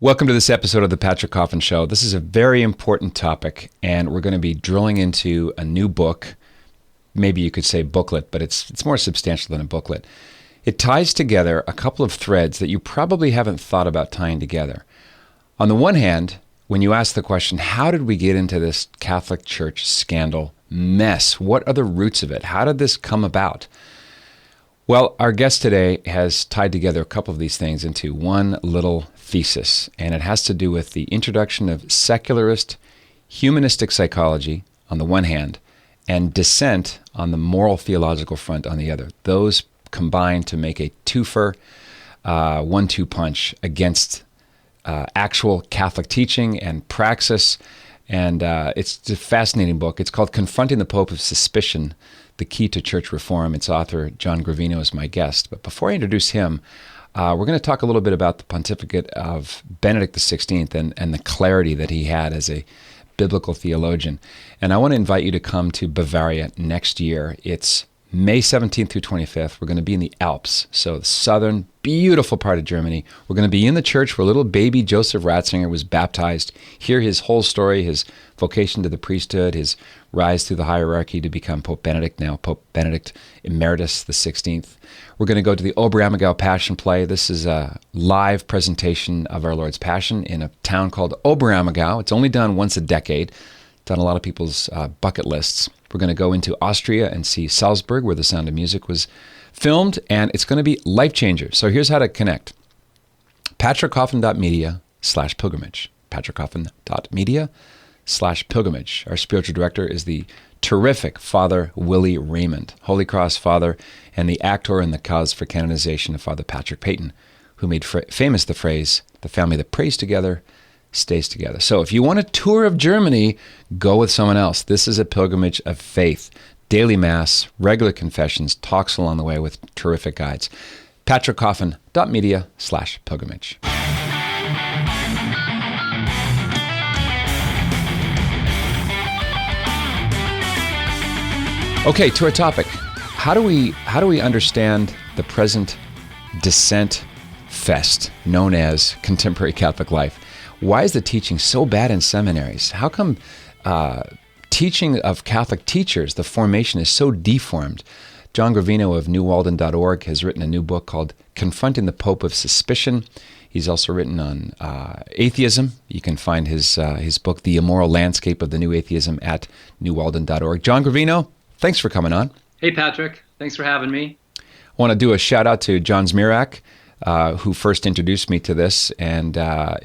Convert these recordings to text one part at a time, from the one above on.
Welcome to this episode of the Patrick Coffin Show. This is a very important topic, and we're going to be drilling into a new book. Maybe you could say booklet, but it's more substantial than a booklet. It ties together a couple of threads that you probably haven't thought about tying together. On the one hand, when you ask the question, how did we get into this Catholic Church scandal mess? What are the roots of it? How did this come about? Well, our guest today has tied together a couple of these things into one little thesis, and it has to do with the introduction of secularist, humanistic psychology on the one hand, and dissent on the moral theological front on the other. Those combine to make a twofer, 1-2 punch against actual Catholic teaching and praxis, and it's a fascinating book. It's called Confronting the Pope of Suspicion, The Key to Church Reform. Its author, John Gravino, is my guest. But before I introduce him, we're going to talk a little bit about the pontificate of Benedict XVI and the clarity that he had as a biblical theologian. And I want to invite you to come to Bavaria next year. It's May 17th through 25th. We're going to be in the Alps, so the southern, beautiful part of Germany. We're going to be in the church where little baby Joseph Ratzinger was baptized, hear his whole story, his vocation to the priesthood, his rise through the hierarchy to become Pope Benedict, now Pope Benedict Emeritus the 16th. We're going to go to the Oberammergau Passion Play. This is a live presentation of our Lord's Passion in a town called Oberammergau. It's only done once a decade. Done a lot of people's bucket lists. We're going to go into Austria and see Salzburg, where The Sound of Music was filmed, and it's going to be life-changer. So here's how to connect. patrickcoffin.media/pilgrimage. patrickcoffin.media/pilgrimage. Our spiritual director is the terrific Father Willie Raymond, Holy Cross Father, and the actor in the cause for canonization of Father Patrick Peyton, who made famous the phrase, "The family that prays together stays together." So if you want a tour of Germany, go with someone else. This is a pilgrimage of faith. Daily Mass, regular confessions, talks along the way with terrific guides. patrickcoffin.media/pilgrimage. Okay, to our topic. How do we understand the present dissent fest known as contemporary Catholic life? Why is the teaching so bad in seminaries? How come teaching of Catholic teachers, the formation is so deformed? John Gravino of newwalden.org has written a new book called Confronting the Pope of Suspicion. He's also written on atheism. You can find his book, The Immoral Landscape of the New Atheism, at newwalden.org. John Gravino, thanks for coming on. Hey, Patrick. Thanks for having me. I want to do a shout out to John Zmirak, who first introduced me to this, and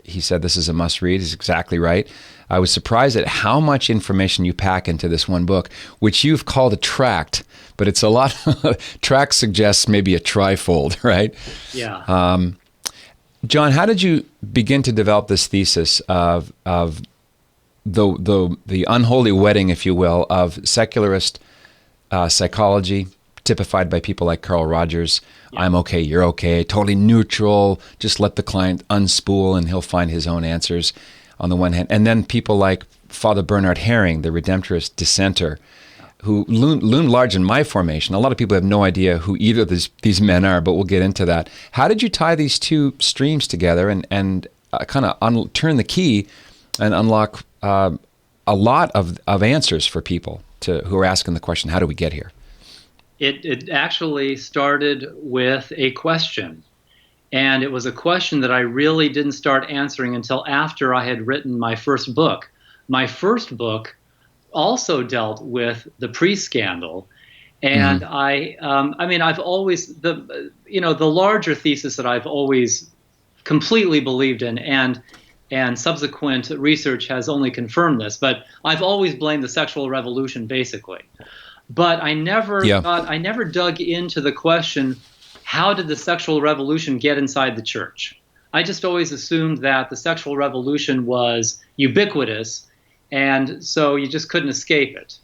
he said this is a must-read. He's exactly right. I was surprised at how much information you pack into this one book, which you've called a tract, but it's a lot. Tract suggests maybe a trifold, right? Yeah. John, how did you begin to develop this thesis of the unholy wedding, if you will, of secularist psychology, typified by people like Carl Rogers? Yeah. I'm okay, you're okay, totally neutral, just let the client unspool and he'll find his own answers on the one hand. And then people like Father Bernard Herring, the Redemptorist dissenter, who loomed large in my formation. A lot of people have no idea who either of these men are, but we'll get into that. How did you tie these two streams together and kind of turn the key and unlock a lot of answers for people who are asking the question, how do we get here? It actually started with a question. And it was a question that I really didn't start answering until after I had written my first book. My first book also dealt with the pre-scandal. And I've always, the larger thesis that I've always completely believed in, and subsequent research has only confirmed this, but I've always blamed the sexual revolution, basically. But I never dug into the question, how did the sexual revolution get inside the church? I just always assumed that the sexual revolution was ubiquitous, and so you just couldn't escape it.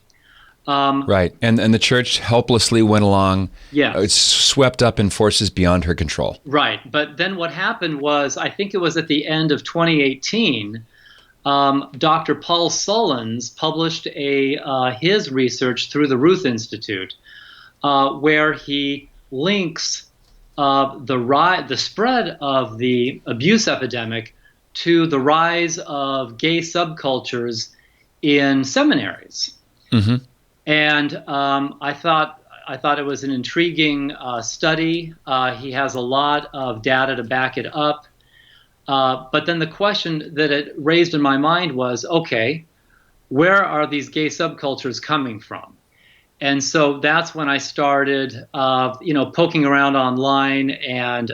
Right, and the church helplessly went along, yes, swept up in forces beyond her control. Right, but then what happened was, I think it was at the end of 2018, Dr. Paul Sullins published his research through the Ruth Institute, where he links the spread of the abuse epidemic to the rise of gay subcultures in seminaries. Mm-hmm. And I thought it was an intriguing study. He has a lot of data to back it up. But then the question that it raised in my mind was, okay, where are these gay subcultures coming from? And so that's when I started, poking around online and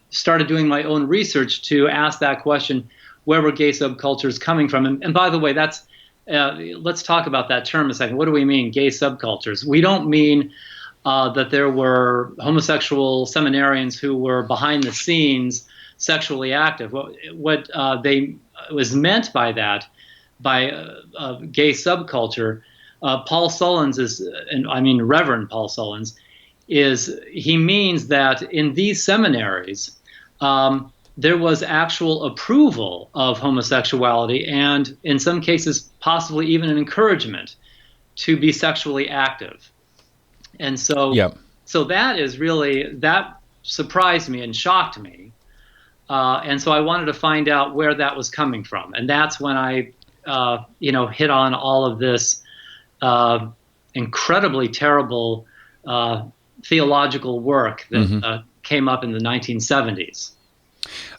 started doing my own research to ask that question: where were gay subcultures coming from? And by the way, let's talk about that term a second. What do we mean, gay subcultures? We don't mean that there were homosexual seminarians who were behind the scenes sexually active. What was meant by that, by gay subculture, Paul Sullins Reverend Paul Sullins, he means that in these seminaries, there was actual approval of homosexuality, and in some cases, possibly even an encouragement to be sexually active. And so, so that surprised me and shocked me. And so I wanted to find out where that was coming from. And that's when I, hit on all of this incredibly terrible theological work that came up in the 1970s.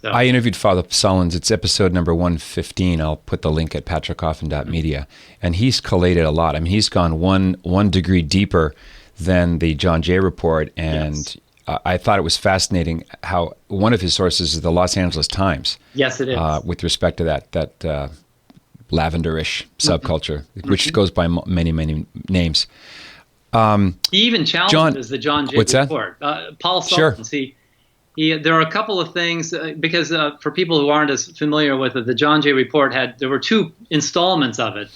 So. I interviewed Father Sullins. It's episode number 115. I'll put the link at patrickcoffin.media. And he's collated a lot. I mean, he's gone one degree deeper than the John Jay report. And yes. I thought it was fascinating how one of his sources is the Los Angeles Times. Yes, it is. With respect to that lavenderish subculture, which goes by many, many names. He even challenges the John Jay report. Paul Sullins, sure. There are a couple of things, because for people who aren't as familiar with it, the John Jay report there were two installments of it.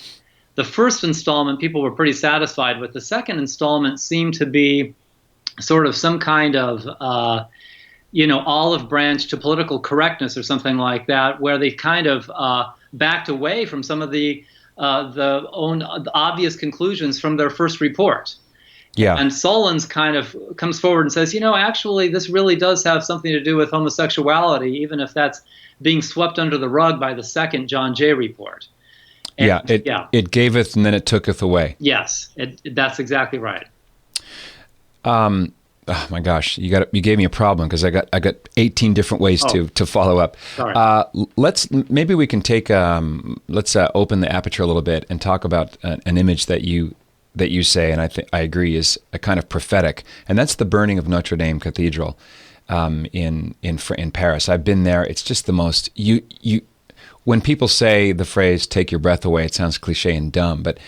The first installment people were pretty satisfied with. The second installment seemed to be sort of some kind of, olive branch to political correctness or something like that, where they kind of backed away from some of the obvious conclusions from their first report. Yeah. And Sullins kind of comes forward and says, actually, this really does have something to do with homosexuality, even if that's being swept under the rug by the second John Jay report. And, it gaveth and then it tooketh away. Yes, that's exactly right. Oh my gosh, you gave me a problem because I got 18 different ways to follow up. Sorry. Maybe we can take let's open the aperture a little bit and talk about an image that you say, and I agree, is a kind of prophetic, and that's the burning of Notre Dame Cathedral in Paris. I've been there. It's just the most when people say the phrase "take your breath away," it sounds cliche and dumb, but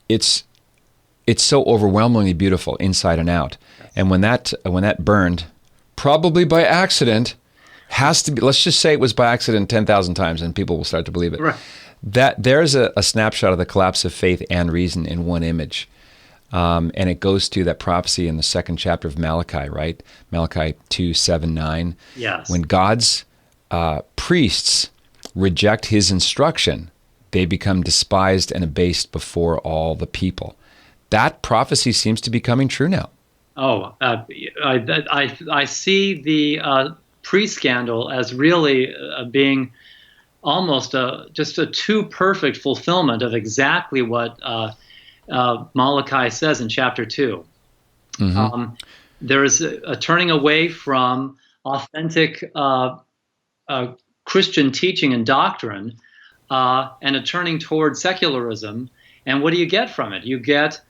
it's so overwhelmingly beautiful inside and out. And when that burned, probably by accident, has to be. Let's just say it was by accident 10,000 times, and people will start to believe it. Right. That there's a snapshot of the collapse of faith and reason in one image. And it goes to that prophecy in the second chapter of Malachi, right? Malachi 2:7-9. Yes. When God's priests reject his instruction, they become despised and abased before all the people. That prophecy seems to be coming true now. Oh, I see the priest scandal as really being almost just a too perfect fulfillment of exactly what Malachi says in chapter 2. Mm-hmm. There is a turning away from authentic Christian teaching and doctrine, and a turning toward secularism. And what do you get from it? You get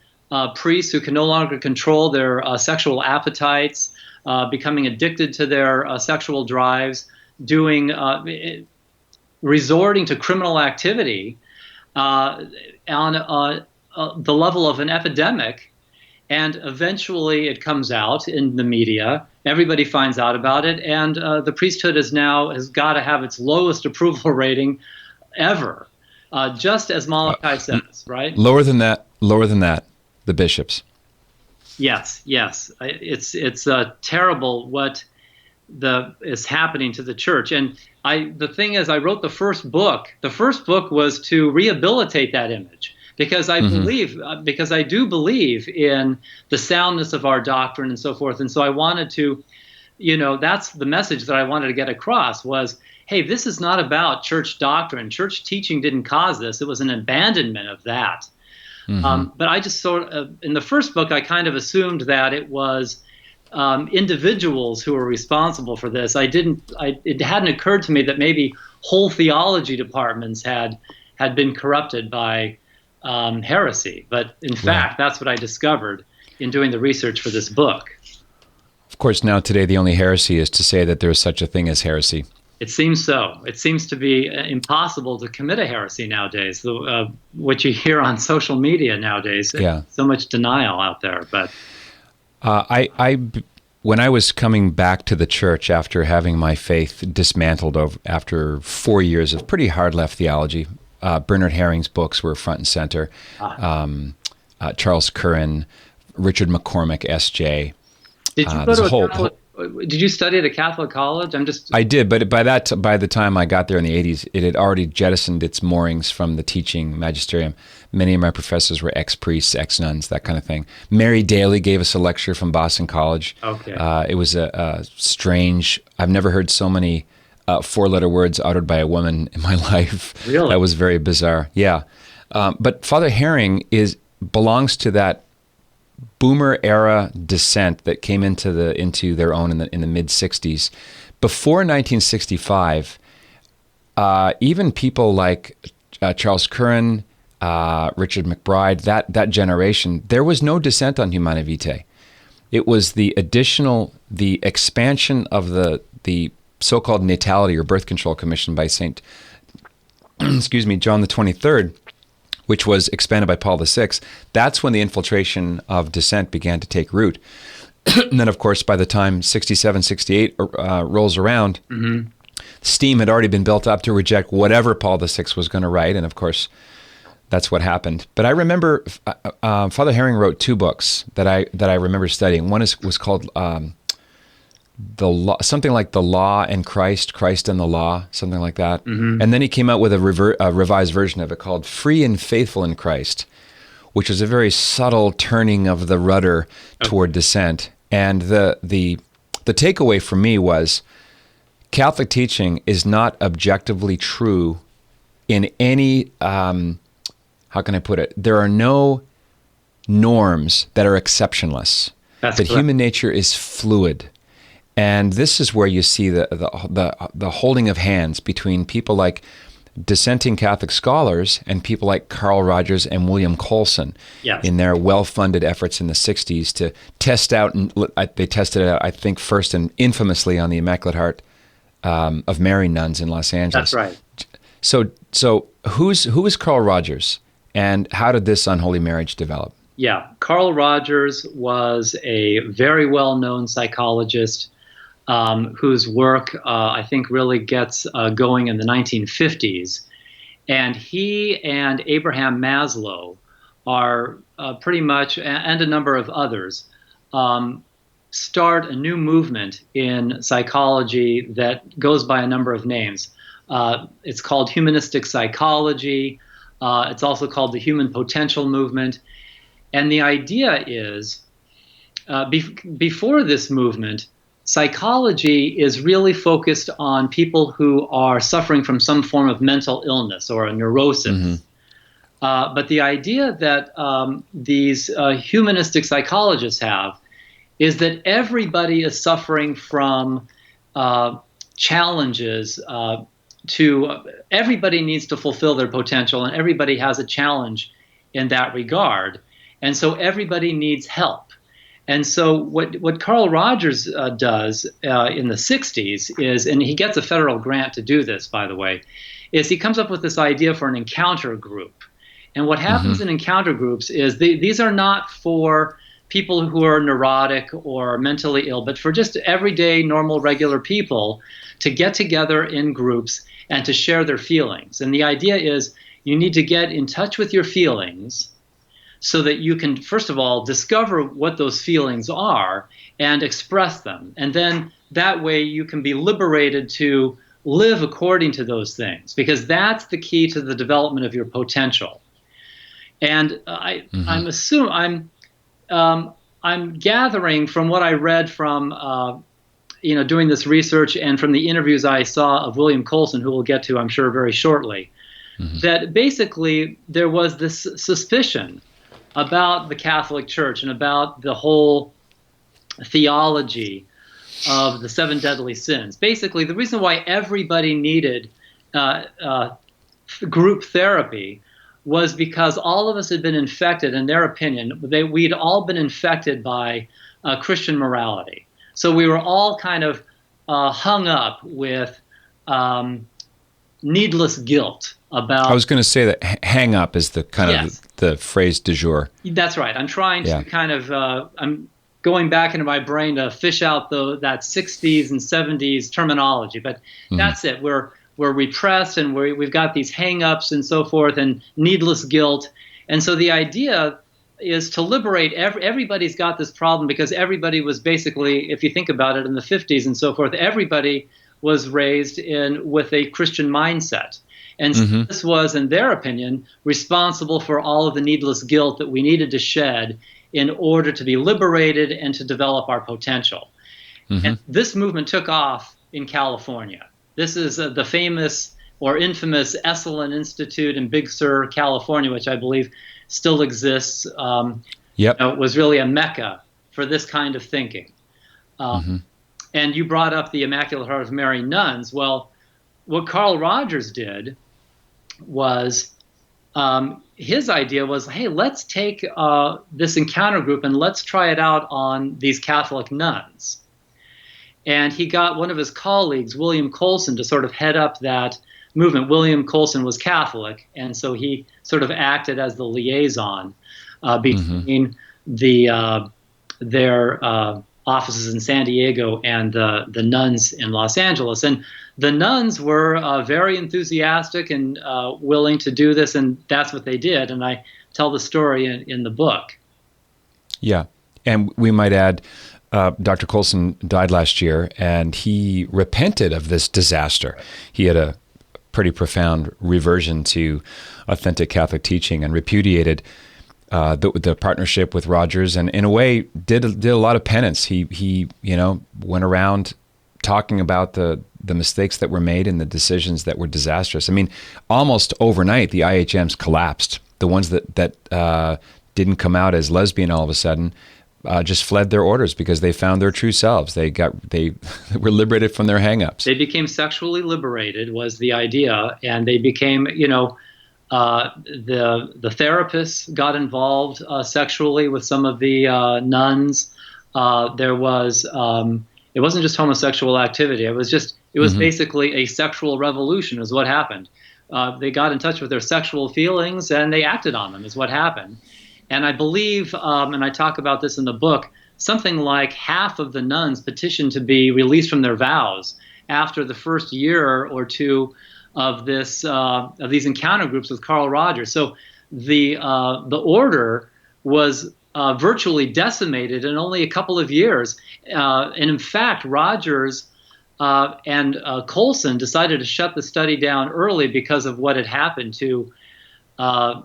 priests who can no longer control their sexual appetites, becoming addicted to their sexual drives, resorting to criminal activity on the level of an epidemic, and eventually it comes out in the media. Everybody finds out about it, and the priesthood has got to have its lowest approval rating ever, just as Malachi says, right? Lower than that, the bishops. Yes. It's terrible what is happening to the church. And the thing is, I wrote the first book. The first book was to rehabilitate that image, because I do believe in the soundness of our doctrine and so forth. And so I wanted to, that's the message that I wanted to get across was, hey, this is not about church doctrine. Church teaching didn't cause this. It was an abandonment of that. But I just in the first book, I kind of assumed that it was individuals who were responsible for this. It hadn't occurred to me that maybe whole theology departments had been corrupted by heresy. But in fact, that's what I discovered in doing the research for this book. Of course, now today the only heresy is to say that there is such a thing as heresy. It seems so. It seems to be impossible to commit a heresy nowadays. What you hear on social media nowadays, so much denial out there. But when I was coming back to the church after having my faith dismantled after 4 years of pretty hard left theology, Bernard Herring's books were front and center. Charles Curran, Richard McCormick, S.J. Did you go to Did you study at a Catholic college? I did, but by the time I got there in the 80s, it had already jettisoned its moorings from the teaching magisterium. Many of my professors were ex-priests, ex-nuns, that kind of thing. Mary Daly gave us a lecture from Boston College. Okay. It was a strange, I've never heard so many four-letter words uttered by a woman in my life. Really? That was very bizarre. Yeah. But Father Herring belongs to that Boomer era dissent that came into their own in the mid 60s. Before 1965, even people like Charles Curran, Richard McBride, that generation, there was no dissent on Humanae Vitae. It was the expansion of the so-called Natality or Birth Control Commission by John the 23rd, which was expanded by Paul VI. That's when the infiltration of dissent began to take root. And then, of course, by the time 67, 68 rolls around, steam had already been built up to reject whatever Paul VI was going to write. And, of course, that's what happened. But I remember Father Herring wrote two books that I remember studying. One was called the law, something like The Law and Christ, Christ and the Law, something like that. And then he came out with a revised version of it called Free and Faithful in Christ, which was a very subtle turning of the rudder toward dissent. And the takeaway for me was Catholic teaching is not objectively true in any, how can I put it? There are no norms that are exceptionless. That's but correct. Human nature is fluid. And this is where you see the holding of hands between people like dissenting Catholic scholars and people like Carl Rogers and William Coulson in their well-funded efforts in the 60s to test out, and they tested it out, I think, first and infamously on the Immaculate Heart of Mary nuns in Los Angeles. That's right. So who is Carl Rogers, and how did this unholy marriage develop? Yeah, Carl Rogers was a very well-known psychologist whose work I think really gets going in the 1950s. And he and Abraham Maslow are pretty much, and a number of others, start a new movement in psychology that goes by a number of names. It's called humanistic psychology. It's also called the human potential movement. And the idea is, before this movement, psychology is really focused on people who are suffering from some form of mental illness or a neurosis. But the idea that these humanistic psychologists have is that everybody is suffering from challenges everybody needs to fulfill their potential, and everybody has a challenge in that regard. And so everybody needs help. And so what Carl Rogers does in the 60s is, and he gets a federal grant to do this, by the way, is he comes up with this idea for an encounter group. And what happens in encounter groups is these are not for people who are neurotic or mentally ill, but for just everyday, normal, regular people to get together in groups and to share their feelings. And the idea is you need to get in touch with your feelings so that you can, first of all, discover what those feelings are and express them. And then that way you can be liberated to live according to those things, because that's the key to the development of your potential. And I'm gathering from what I read from doing this research and from the interviews I saw of William Coulson, who we'll get to, I'm sure, very shortly, that basically there was this suspicion about the Catholic Church and about the whole theology of the seven deadly sins. Basically, the reason why everybody needed group therapy was because all of us had been infected, in their opinion, we'd all been infected by Christian morality. So we were all kind of hung up with needless guilt about. I was going to say that hang up is the kind of the phrase du jour. That's right. I'm trying to kind of, I'm going back into my brain to fish out that 60s and 70s terminology, but that's it. We're repressed and we've got these hang-ups and so forth and needless guilt. And so the idea is to liberate everybody's got this problem because everybody was basically, if you think about it, in the 50s and so forth, everybody was raised with a Christian mindset. And so this was, in their opinion, responsible for all of the needless guilt that we needed to shed in order to be liberated and to develop our potential. And this movement took off in California. This is the famous or infamous Esalen Institute in Big Sur, California, which I believe still exists. Was really a mecca for this kind of thinking. And you brought up the Immaculate Heart of Mary nuns. Well, what Carl Rogers did was his idea was, hey, let's take this encounter group and let's try it out on these Catholic nuns. And he got one of his colleagues, William Coulson, to sort of head up that movement. William Coulson was Catholic, and so he sort of acted as the liaison between their offices in San Diego and the nuns in Los Angeles. And the nuns were very enthusiastic and willing to do this, and that's what they did. And I tell the story in the book. Yeah, and we might add, Dr. Coulson died last year, and he repented of this disaster. He had a pretty profound reversion to authentic Catholic teaching and repudiated the partnership with Rogers, and in a way did a lot of penance. He went around talking about the mistakes that were made and the decisions that were disastrous. I mean, almost overnight, the IHMs collapsed. The ones that didn't come out as lesbian all of a sudden just fled their orders because they found their true selves. They were liberated from their hang-ups. They became sexually liberated was the idea, and they became, the therapists got involved sexually with some of the nuns. There was it wasn't just homosexual activity. It was basically a sexual revolution is what happened. They got in touch with their sexual feelings and they acted on them is what happened. And I believe, and I talk about this in the book, something like half of the nuns petitioned to be released from their vows after the first year or two of these encounter groups with Carl Rogers. So the order was virtually decimated in only a couple of years. And in fact, Rogers and Coulson decided to shut the study down early because of what had happened to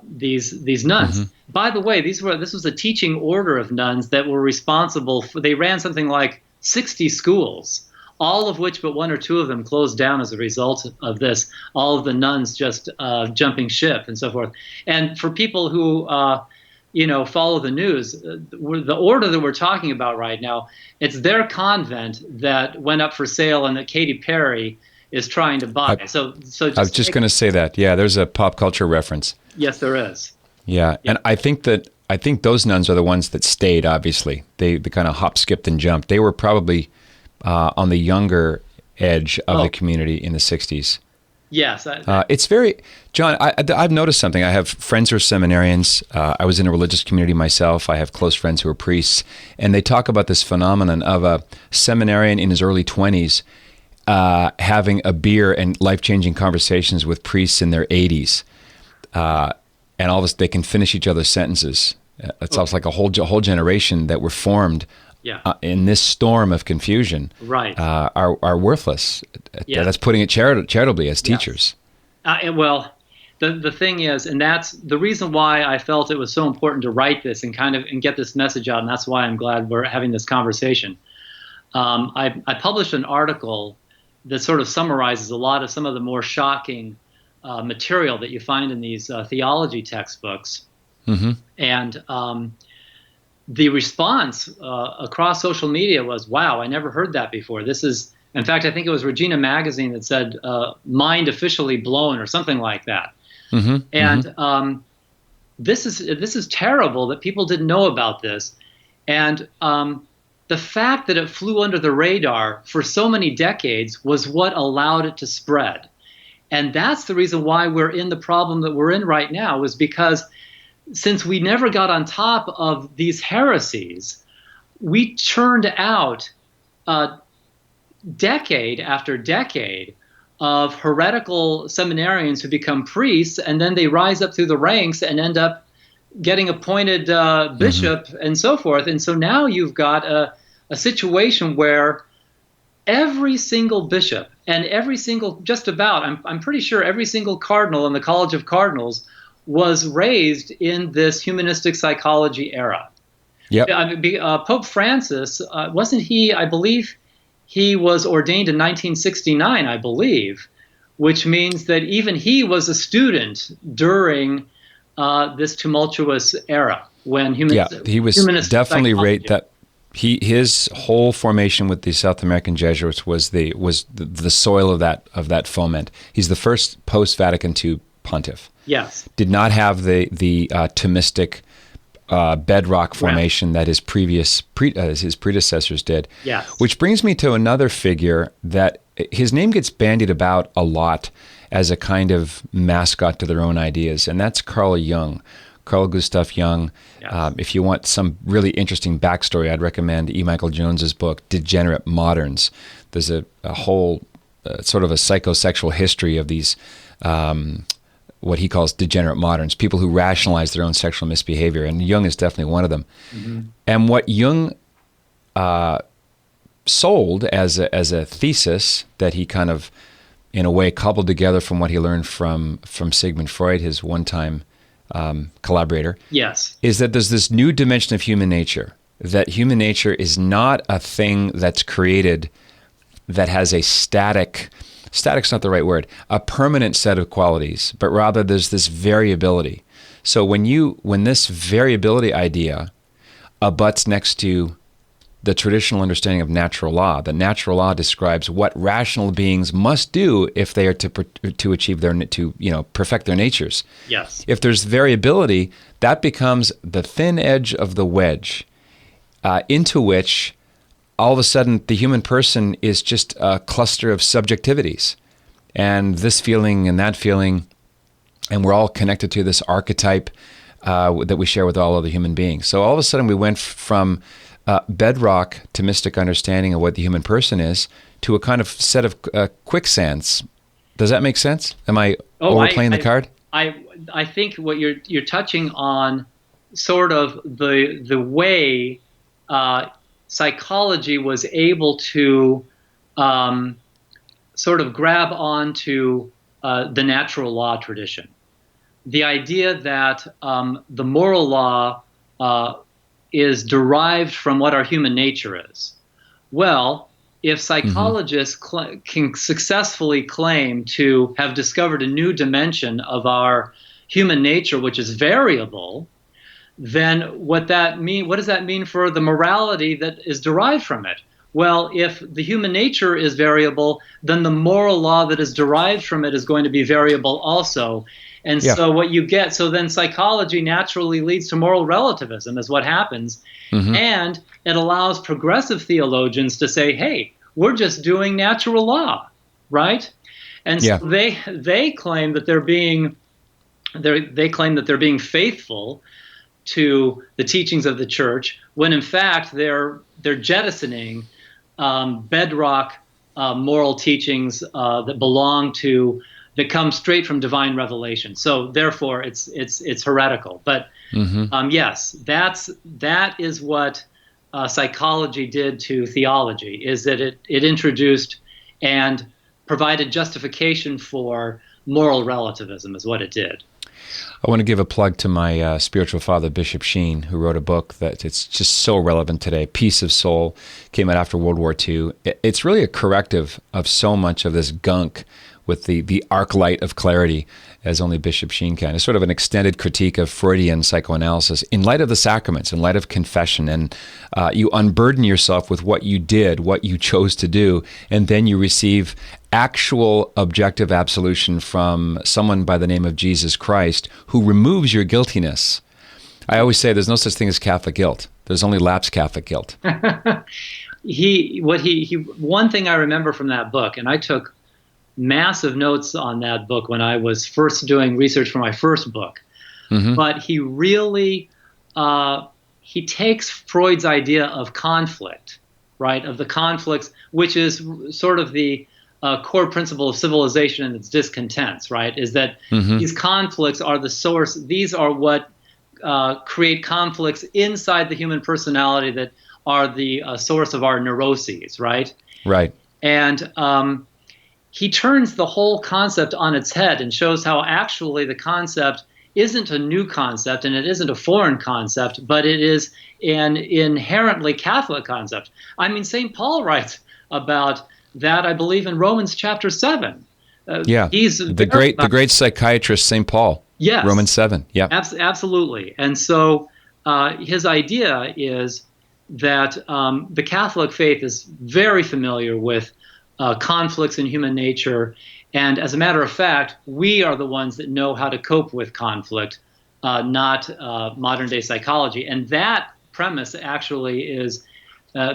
these nuns. By the way, this was a teaching order of nuns that were responsible for. They ran something like 60 schools, all of which but one or two of them closed down as a result of this. All of the nuns just jumping ship and so forth. And for people who follow the news, the order that we're talking about right now, it's their convent that went up for sale and that Katy Perry is trying to buy. So I was just going to say that. Yeah, there's a pop culture reference. Yes, there is. Yeah, and I think those nuns are the ones that stayed. Obviously, they kind of hop, skipped, and jumped. They were probably on the younger edge of the community in the '60s. Yes, it's very John. I've noticed something. I have friends who are seminarians. I was in a religious community myself. I have close friends who are priests, and they talk about this phenomenon of a seminarian in his early 20s. Having a beer and life-changing conversations with priests in their 80s, and all this, they can finish each other's sentences. It's almost like a whole generation that were formed in this storm of confusion. Right, are worthless. Yeah. That's putting it charitably as teachers. Well, the thing is, and that's the reason why I felt it was so important to write this and get this message out, and that's why I'm glad we're having this conversation. I published an article that sort of summarizes a lot of some of the more shocking material that you find in these theology textbooks. Mm-hmm. And the response across social media was, wow, I never heard that before. This is, in fact, I think it was Regina Magazine that said, mind officially blown or something like that. Mm-hmm. And mm-hmm. This is terrible that people didn't know about this. And the fact that it flew under the radar for so many decades was what allowed it to spread. And that's the reason why we're in the problem that we're in right now, is because since we never got on top of these heresies, we churned out decade after decade of heretical seminarians who become priests, and then they rise up through the ranks and end up getting appointed bishop mm-hmm. and so forth. And so now you've got a situation where every single bishop and every single, just about, I'm pretty sure every single cardinal in the College of Cardinals was raised in this humanistic psychology era. Yep. Pope Francis, wasn't he, I believe he was ordained in 1969, I believe, which means that even he was a student during this tumultuous era when he was definitely right. That his whole formation with the South American Jesuits was the soil of that foment. He's the first post-Vatican II pontiff. Yes, did not have the Thomistic bedrock formation that his predecessors did. Yes. Which brings me to another figure that his name gets bandied about a lot as a kind of mascot to their own ideas, and that's Carl Jung. Carl Gustav Jung. Yes. If you want some really interesting backstory, I'd recommend E. Michael Jones's book, Degenerate Moderns. There's a whole sort of a psychosexual history of these what he calls degenerate moderns, people who rationalize their own sexual misbehavior, and Jung is definitely one of them. Mm-hmm. And what Jung sold as a thesis that he kind of, in a way, cobbled together from what he learned from Sigmund Freud, his one-time collaborator, yes, is that there's this new dimension of human nature, that human nature is not a thing that's created that has a static's not the right word, a permanent set of qualities, but rather there's this variability. So when this variability idea abuts next to the traditional understanding of natural law, the natural law describes what rational beings must do if they are to achieve perfect their natures. Yes. If there's variability, that becomes the thin edge of the wedge into which all of a sudden the human person is just a cluster of subjectivities, and this feeling and that feeling, and we're all connected to this archetype that we share with all other human beings. So all of a sudden we went from bedrock Thomistic understanding of what the human person is to a kind of set of quicksands. Does that make sense? Am I overplaying the card? I think what you're touching on, sort of the way psychology was able to sort of grab onto the natural law tradition. The idea that the moral law is derived from what our human nature is. Well, if psychologists can successfully claim to have discovered a new dimension of our human nature, which is variable, then what does that mean for the morality that is derived from it? Well, if the human nature is variable, then the moral law that is derived from it is going to be variable also. And so what you get, so then psychology naturally leads to moral relativism is what happens. Mm-hmm. And it allows progressive theologians to say, hey, we're just doing natural law, right? And so they claim that they're being faithful to the teachings of the church, when in fact they're jettisoning bedrock moral teachings that come straight from divine revelation. So therefore, it's heretical. But yes, that is what psychology did to theology. Is that it introduced and provided justification for moral relativism is what it did. I want to give a plug to my spiritual father, Bishop Sheen, who wrote a book that it's just so relevant today. Peace of Soul came out after World War II. It's really a corrective of so much of this gunk with the arc light of clarity, as only Bishop Sheen can. It's sort of an extended critique of Freudian psychoanalysis in light of the sacraments, in light of confession. And you unburden yourself with what you did, what you chose to do, and then you receive actual objective absolution from someone by the name of Jesus Christ who removes your guiltiness. I always say there's no such thing as Catholic guilt. There's only lapsed Catholic guilt. One thing I remember from that book, and I took massive notes on that book when I was first doing research for my first book. Mm-hmm. But he really, he takes Freud's idea of conflict, right? Of the conflicts, which is sort of the core principle of civilization and its discontents, right? Is that these conflicts are the source. These are what create conflicts inside the human personality that are the source of our neuroses, right? Right. And he turns the whole concept on its head and shows how actually the concept isn't a new concept and it isn't a foreign concept, but it is an inherently Catholic concept. I mean, St. Paul writes about that, I believe, in Romans chapter 7. He's the great psychiatrist, St. Paul. Yes. Romans 7. Yeah. Absolutely. And so his idea is that the Catholic faith is very familiar with conflicts in human nature. And as a matter of fact, we are the ones that know how to cope with conflict, not modern day psychology. And that premise actually is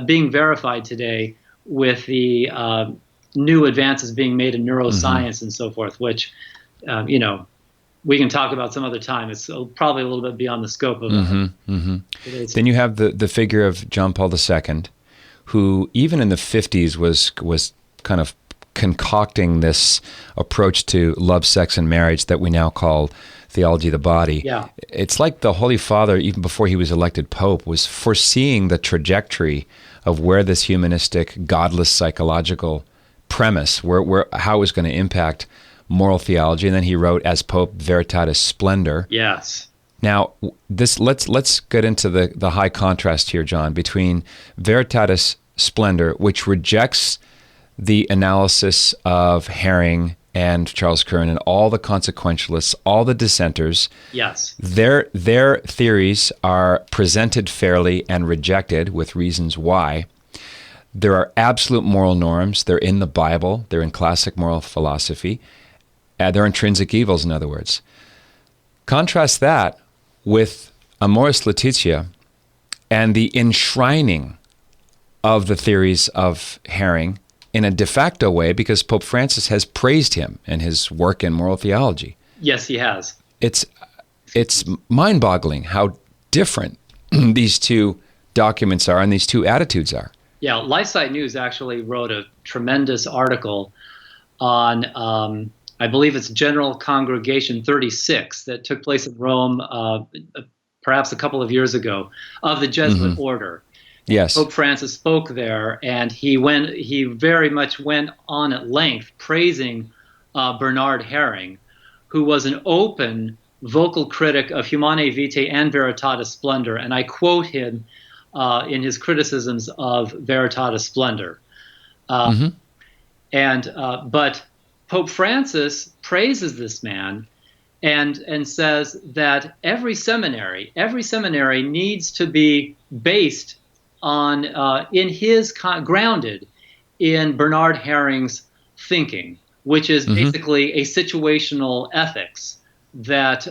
being verified today with the new advances being made in neuroscience and so forth, which, we can talk about some other time. It's probably a little bit beyond the scope of Then you have the figure of John Paul II, who even in the 50s was kind of concocting this approach to love, sex, and marriage that we now call theology of the body. Yeah. It's like the Holy Father, even before he was elected Pope, was foreseeing the trajectory of where this humanistic, godless psychological premise, how it was going to impact moral theology. And then he wrote, as Pope, Veritatis Splendor. Yes. Now, let's get into the high contrast here, John, between Veritatis Splendor, which rejects the analysis of Herring and Charles Curran and all the consequentialists, all the dissenters. Yes. Their theories are presented fairly and rejected with reasons why. There are absolute moral norms. They're in the Bible. They're in classic moral philosophy. They're intrinsic evils, in other words. Contrast that with Amoris Laetitia and the enshrining of the theories of Herring in a de facto way, because Pope Francis has praised him and his work in moral theology. Yes, he has. It's mind-boggling how different these two documents are and these two attitudes are. Yeah, LifeSite News actually wrote a tremendous article on, I believe it's General Congregation 36 that took place in Rome perhaps a couple of years ago, of the Jesuit order. Yes. Pope Francis spoke there, and he very much went on at length praising Bernard Herring, who was an open vocal critic of Humanae Vitae and Veritatis Splendor. And I quote him in his criticisms of Veritatis Splendor. But Pope Francis praises this man and says that every seminary needs to be based on grounded in Bernard Herring's thinking, which is basically a situational ethics that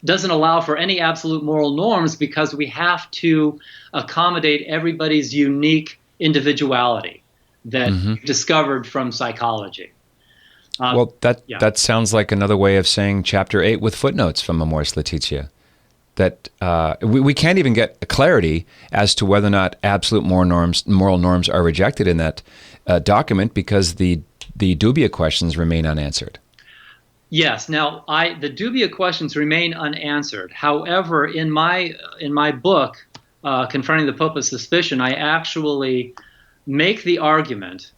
doesn't allow for any absolute moral norms, because we have to accommodate everybody's unique individuality that we've discovered from psychology. That sounds like another way of saying chapter 8 with footnotes from Amoris Laetitia. That we can't even get clarity as to whether or not absolute moral norms are rejected in that document, because the dubia questions remain unanswered. Yes. Now, the dubia questions remain unanswered. However, in my book, Confronting the Pope of Suspicion, I actually make the argument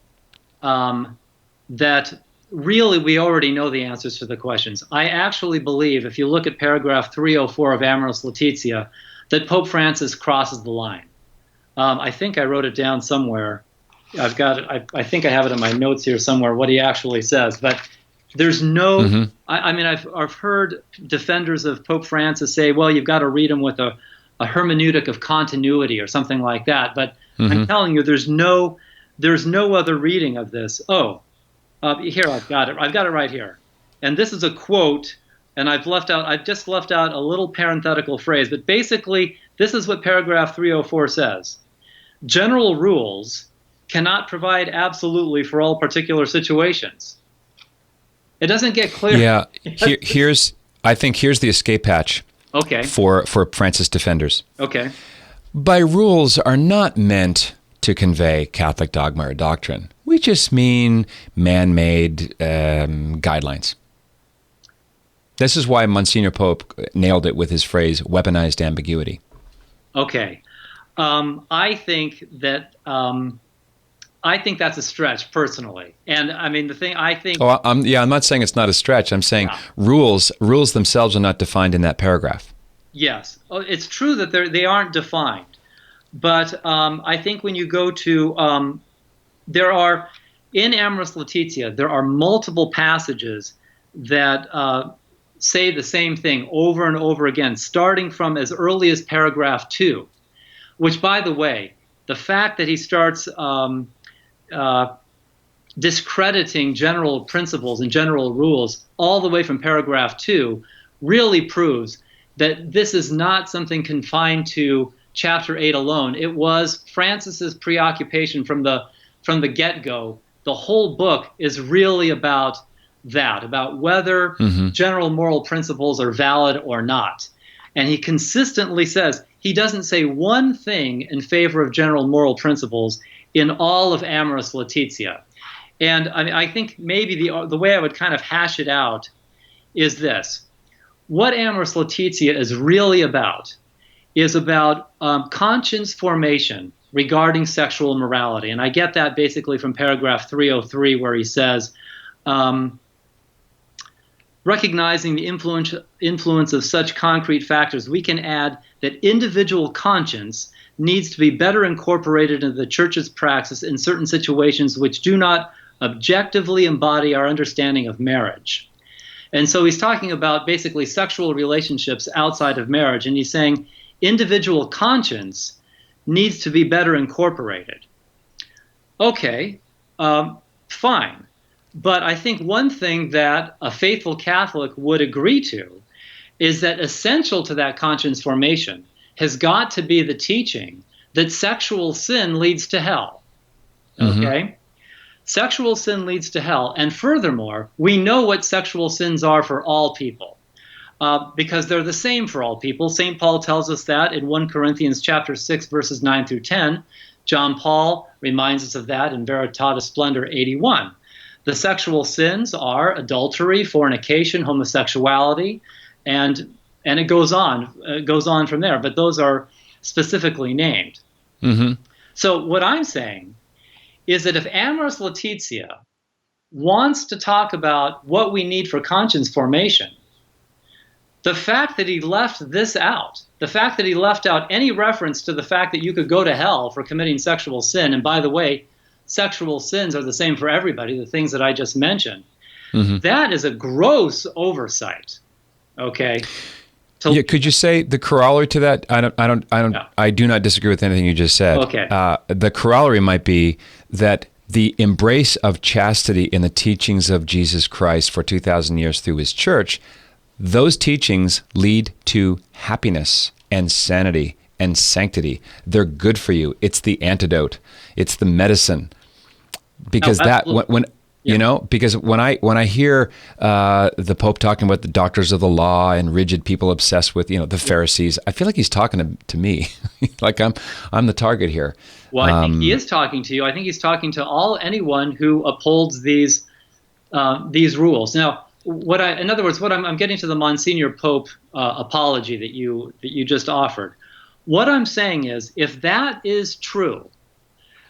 that really we already know the answers to the questions. I actually believe, if you look at paragraph 304 of Amoris Laetitia, that Pope Francis crosses the line. I think I wrote it down somewhere. I've got it. I think I have it in my notes here somewhere, what he actually says. But there's no, I mean, I've heard defenders of Pope Francis say, well, you've got to read him with a hermeneutic of continuity or something like that. But I'm telling you, there's no other reading of this. Here, I've got it. I've got it right here. And this is a quote, and I've just left out a little parenthetical phrase. But basically, this is what paragraph 304 says. General rules cannot provide absolutely for all particular situations. It doesn't get clear. Yeah, I think here's the escape hatch. Okay. For Francis defenders. Okay. By rules are not meant to convey Catholic dogma or doctrine. We just mean man-made guidelines. This is why Monsignor Pope nailed it with his phrase, weaponized ambiguity. Okay. I think that's a stretch, personally. And I mean, the thing I think... I'm not saying it's not a stretch. I'm saying rules themselves are not defined in that paragraph. Yes. It's true that they aren't defined. But I think when you go to... there are, in Amoris Laetitia, there are multiple passages that say the same thing over and over again, starting from as early as paragraph 2, which, by the way, the fact that he starts... discrediting general principles and general rules all the way from paragraph 2 really proves that this is not something confined to chapter 8 alone. It was Francis's preoccupation from the get-go. The whole book is really about that, about whether general moral principles are valid or not. And he consistently says, he doesn't say one thing in favor of general moral principles in all of Amoris Laetitia. And I think maybe the way I would kind of hash it out is this. What Amoris Laetitia is really about is about conscience formation regarding sexual morality. And I get that basically from paragraph 303, where he says, recognizing the influence of such concrete factors, we can add that individual conscience needs to be better incorporated into the Church's praxis in certain situations which do not objectively embody our understanding of marriage. And so he's talking about basically sexual relationships outside of marriage, and he's saying individual conscience needs to be better incorporated. Okay, fine. But I think one thing that a faithful Catholic would agree to is that essential to that conscience formation has got to be the teaching that sexual sin leads to hell. Okay? Sexual sin leads to hell. And furthermore, we know what sexual sins are for all people because they're the same for all people. St. Paul tells us that in 1 Corinthians chapter 6, verses 9 through 10. John Paul reminds us of that in Veritatis Splendor 81. The sexual sins are adultery, fornication, homosexuality, and it goes on from there. But those are specifically named. So what I'm saying is that if Amoris Laetitia wants to talk about what we need for conscience formation, the fact that he left this out, the fact that he left out any reference to the fact that you could go to hell for committing sexual sin, and by the way, sexual sins are the same for everybody, the things that I just mentioned, that is a gross oversight. Okay. Could you say the corollary to that? I do not disagree with anything you just said. Okay. The corollary might be that the embrace of chastity in the teachings of Jesus Christ for 2,000 years through his church, those teachings lead to happiness and sanity and sanctity. They're good for you. It's the antidote. It's the medicine. Because because when I hear the Pope talking about the doctors of the law and rigid people obsessed with, the Pharisees, I feel like he's talking to me, like I'm the target here. Well, I think he is talking to you. I think he's talking to anyone who upholds these rules. Now, in other words, I'm getting to the Monsignor Pope apology that you just offered. What I'm saying is, if that is true,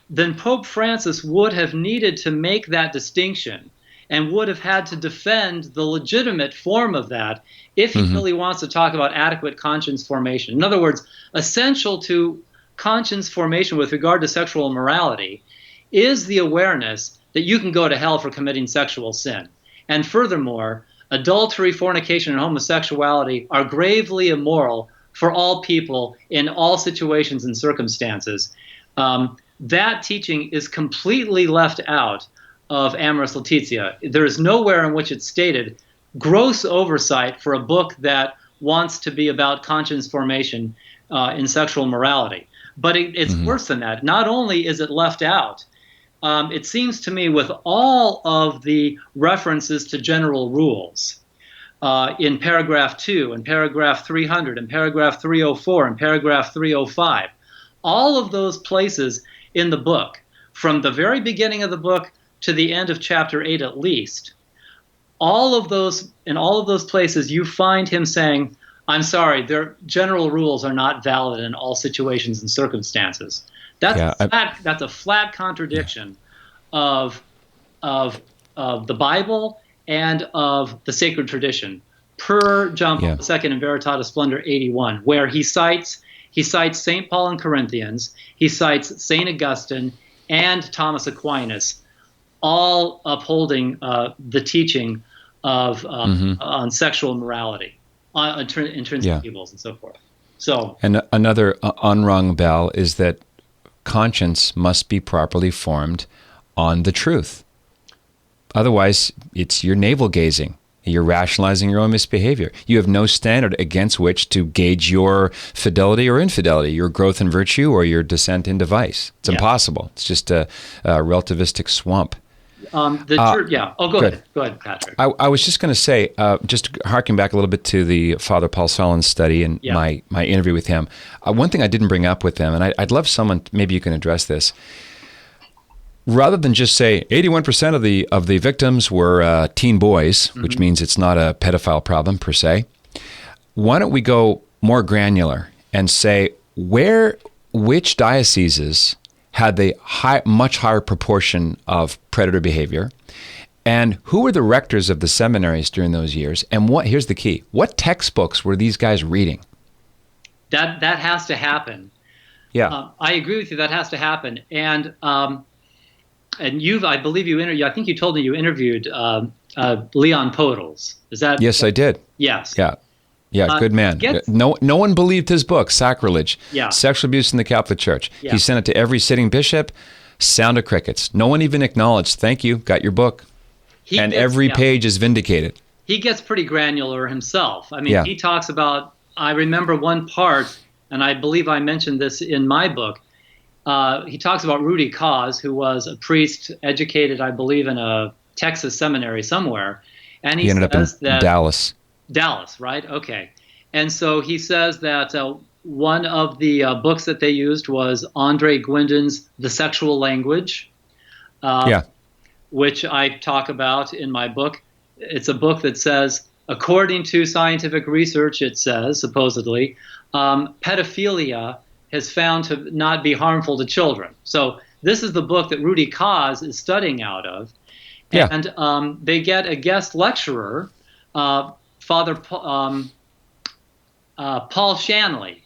then Pope Francis would have needed to make that distinction and would have had to defend the legitimate form of that if he really wants to talk about adequate conscience formation. In other words, essential to conscience formation with regard to sexual immorality is the awareness that you can go to hell for committing sexual sin. And furthermore, adultery, fornication, and homosexuality are gravely immoral for all people in all situations and circumstances. That teaching is completely left out of Amoris Laetitia. There is nowhere in which it's stated. Gross oversight for a book that wants to be about conscience formation in sexual morality. But it's worse than that. Not only is it left out, it seems to me with all of the references to general rules in paragraph 2, and paragraph 300, and paragraph 304, and paragraph 305, all of those places in the book, from the very beginning of the book to the end of chapter 8 at least, in all of those places you find him saying, I'm sorry, their general rules are not valid in all situations and circumstances. That's a flat contradiction of the Bible and of the sacred tradition, per John Paul II in Veritatis Splendor 81, where he cites St. Paul in Corinthians, he cites St. Augustine and Thomas Aquinas, all upholding the teaching of on sexual immorality, on intrinsic evils, and so forth. So, and another unrung bell is that conscience must be properly formed on the truth. Otherwise, you're navel gazing. You're rationalizing your own misbehavior. You have no standard against which to gauge your fidelity or infidelity, your growth in virtue or your descent into vice. It's impossible. It's just a relativistic swamp. Go ahead. Go ahead, Patrick. I was just going to say, just harking back a little bit to the Father Paul Solon's study and my interview with him. One thing I didn't bring up with him, and I'd love someone, maybe you can address this. Rather than just say 81% of the victims were teen boys, which means it's not a pedophile problem per se, why don't we go more granular and say which dioceses had the much higher proportion of predator behavior, and who were the rectors of the seminaries during those years, and here's the key, what textbooks were these guys reading? That has to happen. Yeah. I agree with you, that has to happen. And I believe I think you told me you interviewed Leon Podles. Is that? Yes, I did. Yes. Yeah, good man. No one believed his book, Sacrilege, Yeah. Sexual Abuse in the Catholic Church. Yeah. He sent it to every sitting bishop, sound of crickets. No one even acknowledged, thank you, got your book. Every page is vindicated. He gets pretty granular himself. I mean, he talks about, I remember one part, and I believe I mentioned this in my book, he talks about Rudy Cause, who was a priest educated, I believe, in a Texas seminary somewhere. And he ended up in Dallas. Dallas, right? Okay. And so he says that one of the books that they used was Andre Guindon's The Sexual Language, which I talk about in my book. It's a book that says, according to scientific research, it says, supposedly, pedophilia has found to not be harmful to children. So this is the book that Rudy Cause is studying out of. And they get a guest lecturer, Father Paul Shanley.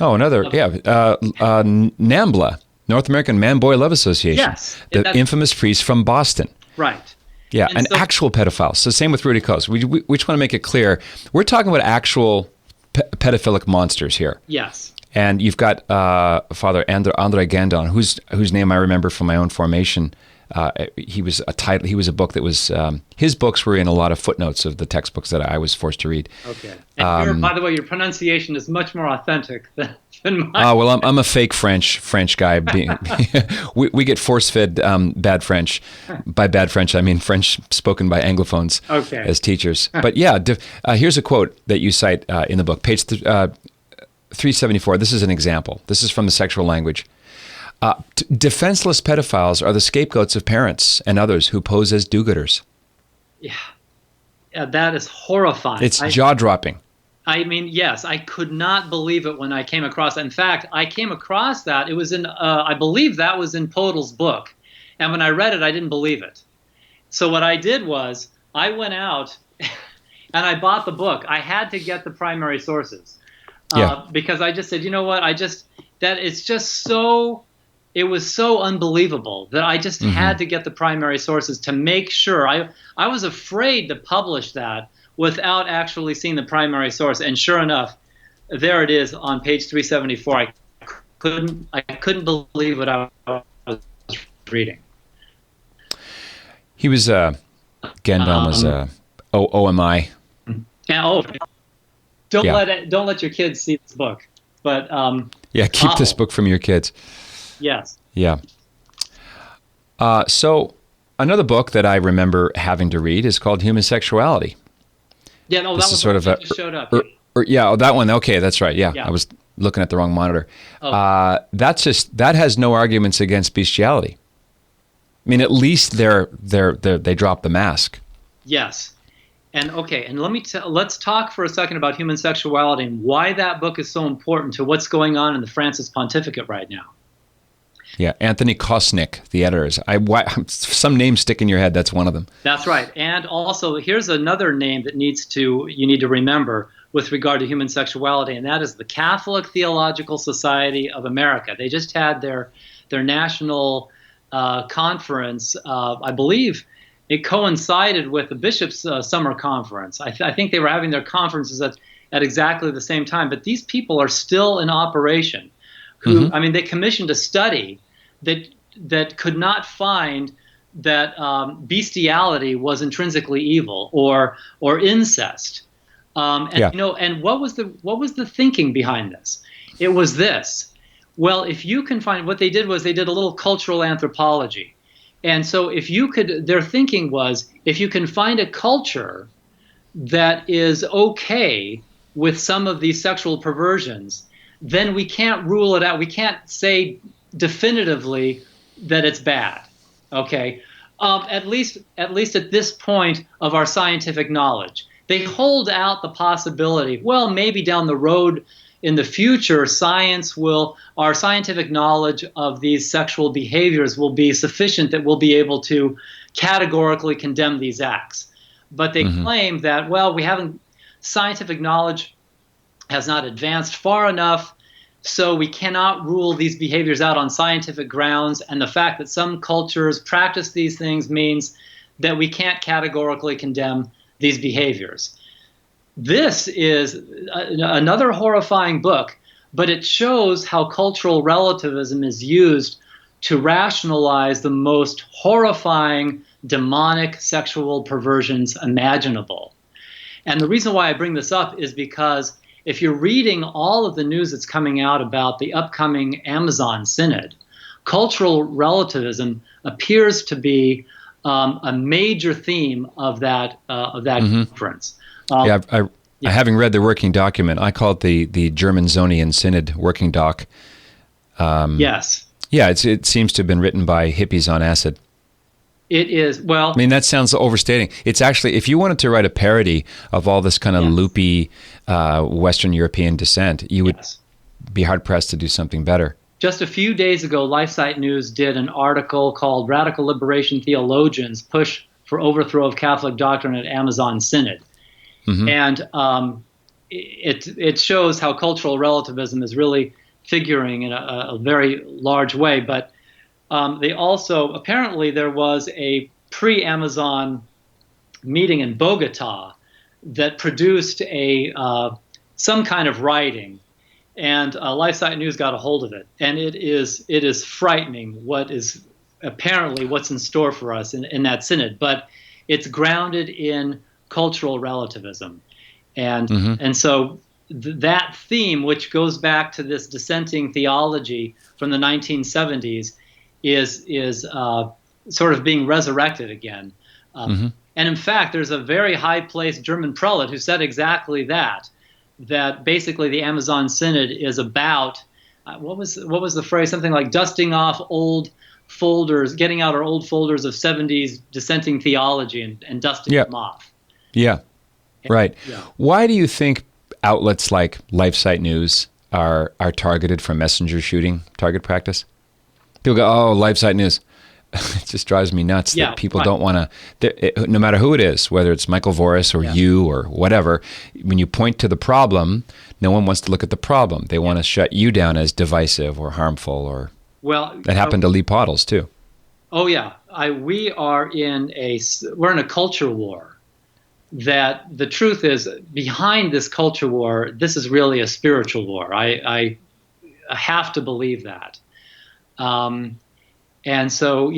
Oh, another, NAMBLA, North American Man-Boy Love Association. Yes. The infamous priest from Boston. Right. Yeah, and actual pedophiles. So same with Rudy Cause. We just want to make it clear, we're talking about actual pedophilic monsters here. Yes. And you've got Father Andre Guindon, whose name I remember from my own formation. He was a book that was his books were in a lot of footnotes of the textbooks that I was forced to read. Okay. And by the way, your pronunciation is much more authentic than mine. Well, I'm a fake French guy. We get force-fed bad French. By bad French, I mean French spoken by Anglophones as teachers. But here's a quote that you cite in the book, page 374. This is an example. This is from the Sexual Language. Defenseless pedophiles are the scapegoats of parents and others who pose as do-gooders. Yeah, that is horrifying. It's jaw-dropping. I mean, yes, I could not believe it when I came across it. In fact, I came across that. It was in, I believe that was in Podles' book. And when I read it, I didn't believe it. So what I did was I went out and I bought the book. I had to get the primary sources because I just said, you know what? It was so unbelievable that I just had to get the primary sources to make sure. I was afraid to publish that without actually seeing the primary source. And sure enough, there it is on page 374. I couldn't believe what I was reading. He was Guindon was OMI. And don't let your kids see this book. But keep this book from your kids. Yes. Yeah. So another book that I remember having to read is called Human Sexuality. Yeah, no, this that was sort of just showed up. That one. Okay, that's right. Yeah, I was looking at the wrong monitor. Oh. That has no arguments against bestiality. I mean, at least they drop the mask. Yes. And let's talk for a second about human sexuality and why that book is so important to what's going on in the Francis pontificate right now. Yeah, Anthony Kosnick, the editors. Some names stick in your head. That's one of them. That's right. And also, here's another name that you need to remember with regard to human sexuality, and that is the Catholic Theological Society of America. They just had their national conference. I believe it coincided with the bishops' summer conference. I think they were having their conferences at exactly the same time. But these people are still in operation. They commissioned a study that could not find that bestiality was intrinsically evil or incest. And what was the thinking behind this? It was this. Well, if you can find, what they did was they did a little cultural anthropology. And so their thinking was, if you can find a culture that is okay with some of these sexual perversions, then we can't rule it out. We can't say definitively that it's bad. Okay, at least at this point of our scientific knowledge, they hold out the possibility. Well, maybe down the road in the future, our scientific knowledge of these sexual behaviors will be sufficient that we'll be able to categorically condemn these acts. But they claim that, scientific knowledge has not advanced far enough, so we cannot rule these behaviors out on scientific grounds, and the fact that some cultures practice these things means that we can't categorically condemn these behaviors. This is another horrifying book, but it shows how cultural relativism is used to rationalize the most horrifying demonic sexual perversions imaginable. And the reason why I bring this up is because if you're reading all of the news that's coming out about the upcoming Amazon Synod, cultural relativism appears to be a major theme of that conference. Having read the working document, I call it the German-Zonian Synod working doc. Yes. Yeah, it seems to have been written by hippies on acid. It is, well... I mean, that sounds overstating. It's actually, if you wanted to write a parody of all this kind of loopy Western European dissent, you would be hard-pressed to do something better. Just a few days ago, LifeSite News did an article called Radical Liberation Theologians Push for Overthrow of Catholic Doctrine at Amazon Synod. And it shows how cultural relativism is really figuring in a very large way. But they also, apparently there was a pre-Amazon meeting in Bogota that produced some kind of writing, and LifeSite News got a hold of it. And it is frightening what's in store for us in that synod. But it's grounded in cultural relativism. And so that theme, which goes back to this dissenting theology from the 1970s, is sort of being resurrected again. And in fact, there's a very high-placed German prelate who said exactly that basically the Amazon Synod is about, what was the phrase? Something like dusting off old folders, getting out our old folders of 70s dissenting theology and dusting them off. Yeah. Right. Yeah. Why do you think outlets like LifeSite News are targeted for messenger shooting target practice? People go, oh, LifeSite News. It just drives me nuts that people right. don't want to, no matter who it is, whether it's Michael Voris or you or whatever, when you point to the problem, no one wants to look at the problem. They want to shut you down as divisive or harmful, or that happened to Lee Pottles too. Oh yeah, we're in a culture war. That the truth is, behind this culture war, this is really a spiritual war. I have to believe that. And so,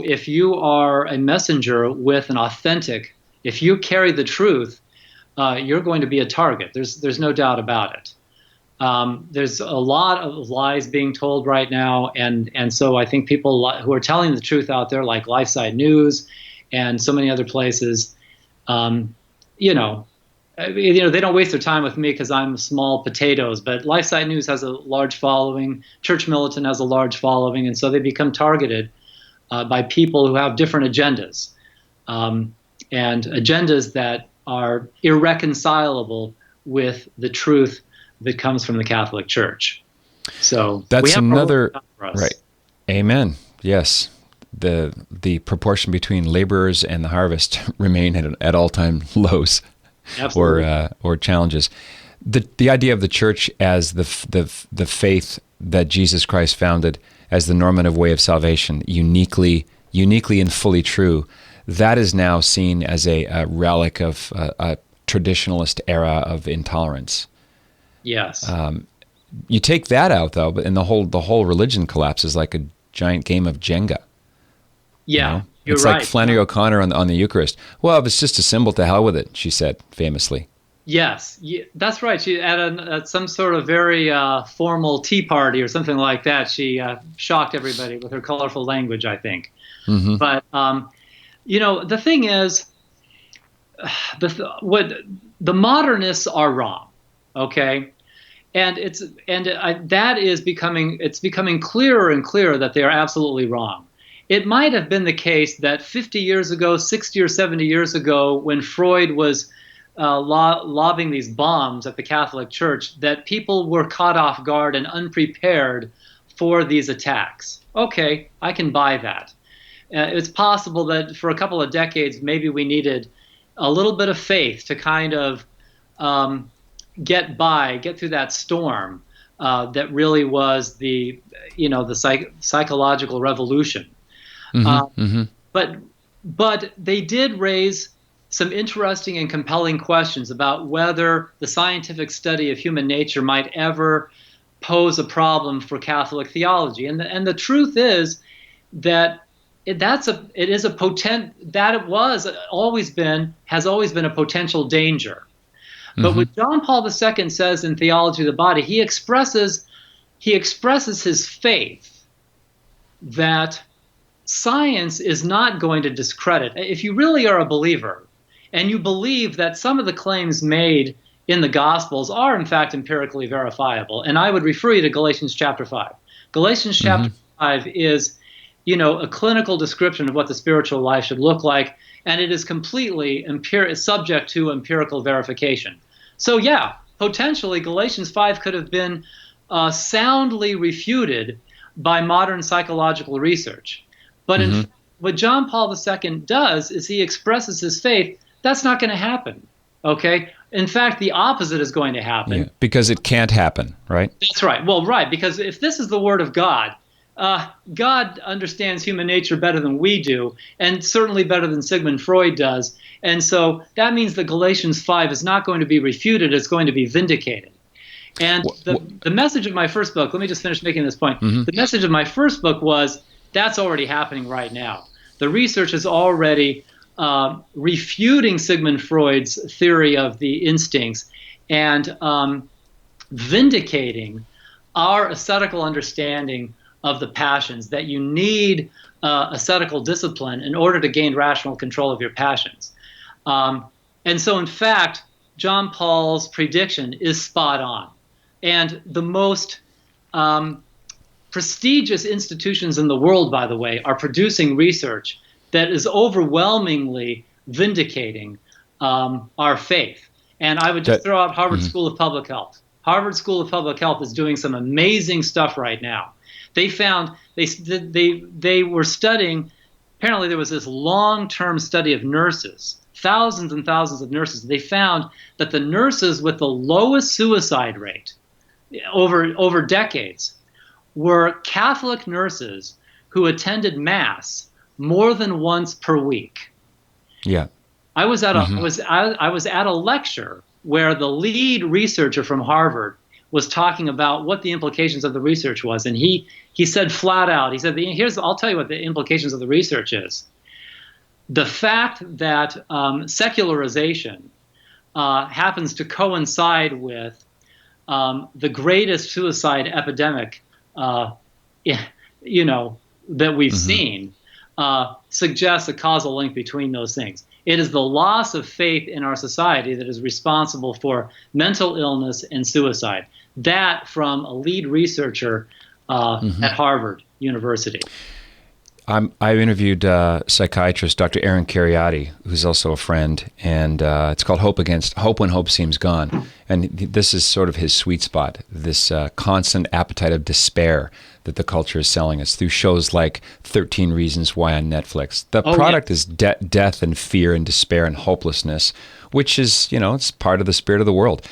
if you are a messenger with an authentic, if you carry the truth, you're going to be a target. There's no doubt about it. There's a lot of lies being told right now, and so I think people who are telling the truth out there, like LifeSite News and so many other places, they don't waste their time with me because I'm small potatoes. But LifeSite News has a large following, Church Militant has a large following, and so they become targeted by people who have different agendas, and agendas that are irreconcilable with the truth that comes from the Catholic Church. So that's another right. Amen. Yes, the proportion between laborers and the harvest remain at all-time lows. Absolutely. or challenges. The idea of the church as the faith that Jesus Christ founded as the normative way of salvation, uniquely and fully true, that is now seen as a relic of a traditionalist era of intolerance. Yes. You take that out though, and the whole religion collapses like a giant game of Jenga. Yeah. It's right. like Flannery O'Connor on the Eucharist. Well, if it's just a symbol, to hell with it, she said famously. Yes, that's right. She at some sort of very formal tea party or something like that. She shocked everybody with her colorful language, I think. Mm-hmm. But the thing is, the modernists are wrong. Okay, and it's becoming clearer and clearer that they are absolutely wrong. It might have been the case that 50 years ago, 60 or 70 years ago, when Freud was lobbing these bombs at the Catholic Church, that people were caught off guard and unprepared for these attacks. Okay, I can buy that. It's possible that for a couple of decades, maybe we needed a little bit of faith to kind of get through that storm that really was the psychological revolution. But they did raise some interesting and compelling questions about whether the scientific study of human nature might ever pose a problem for Catholic theology. And the truth is that has always been a potential danger. But what John Paul II says in Theology of the Body, he expresses his faith that science is not going to discredit. If you really are a believer and you believe that some of the claims made in the Gospels are in fact empirically verifiable, and I would refer you to Galatians chapter 5. Galatians chapter 5 is, a clinical description of what the spiritual life should look like, and it is completely subject to empirical verification. So yeah, potentially Galatians 5 could have been soundly refuted by modern psychological research. But in fact, what John Paul II does is he expresses his faith. That's not going to happen, okay? In fact, the opposite is going to happen. Yeah, because it can't happen, right? That's right. Well, right, because if this is the Word of God, God understands human nature better than we do, and certainly better than Sigmund Freud does. And so that means that Galatians 5 is not going to be refuted, it's going to be vindicated. And the message of my first book, let me just finish making this point. The message of my first book was, that's already happening right now. The research is already refuting Sigmund Freud's theory of the instincts and vindicating our ascetical understanding of the passions, that you need ascetical discipline in order to gain rational control of your passions. And so, in fact, John Paul's prediction is spot on. And the most prestigious institutions in the world, by the way, are producing research that is overwhelmingly vindicating our faith. And I would just throw out Harvard School of Public Health. Harvard School of Public Health is doing some amazing stuff right now. They found they were studying. Apparently, there was this long-term study of nurses, thousands and thousands of nurses. They found that the nurses with the lowest suicide rate over decades were Catholic nurses who attended Mass more than once per week. Yeah. I was at a lecture where the lead researcher from Harvard was talking about what the implications of the research was, and he said flat out, he said, I'll tell you what the implications of the research is. The fact that secularization happens to coincide with the greatest suicide epidemic, that we've seen, suggests a causal link between those things. It is the loss of faith in our society that is responsible for mental illness and suicide. That from a lead researcher at Harvard University. I interviewed psychiatrist Dr. Aaron Cariati, who's also a friend, and it's called Hope When Hope Seems Gone. And this is sort of his sweet spot, this constant appetite of despair that the culture is selling us through shows like 13 Reasons Why on Netflix. The product is death and fear and despair and hopelessness, which is, it's part of the spirit of the world.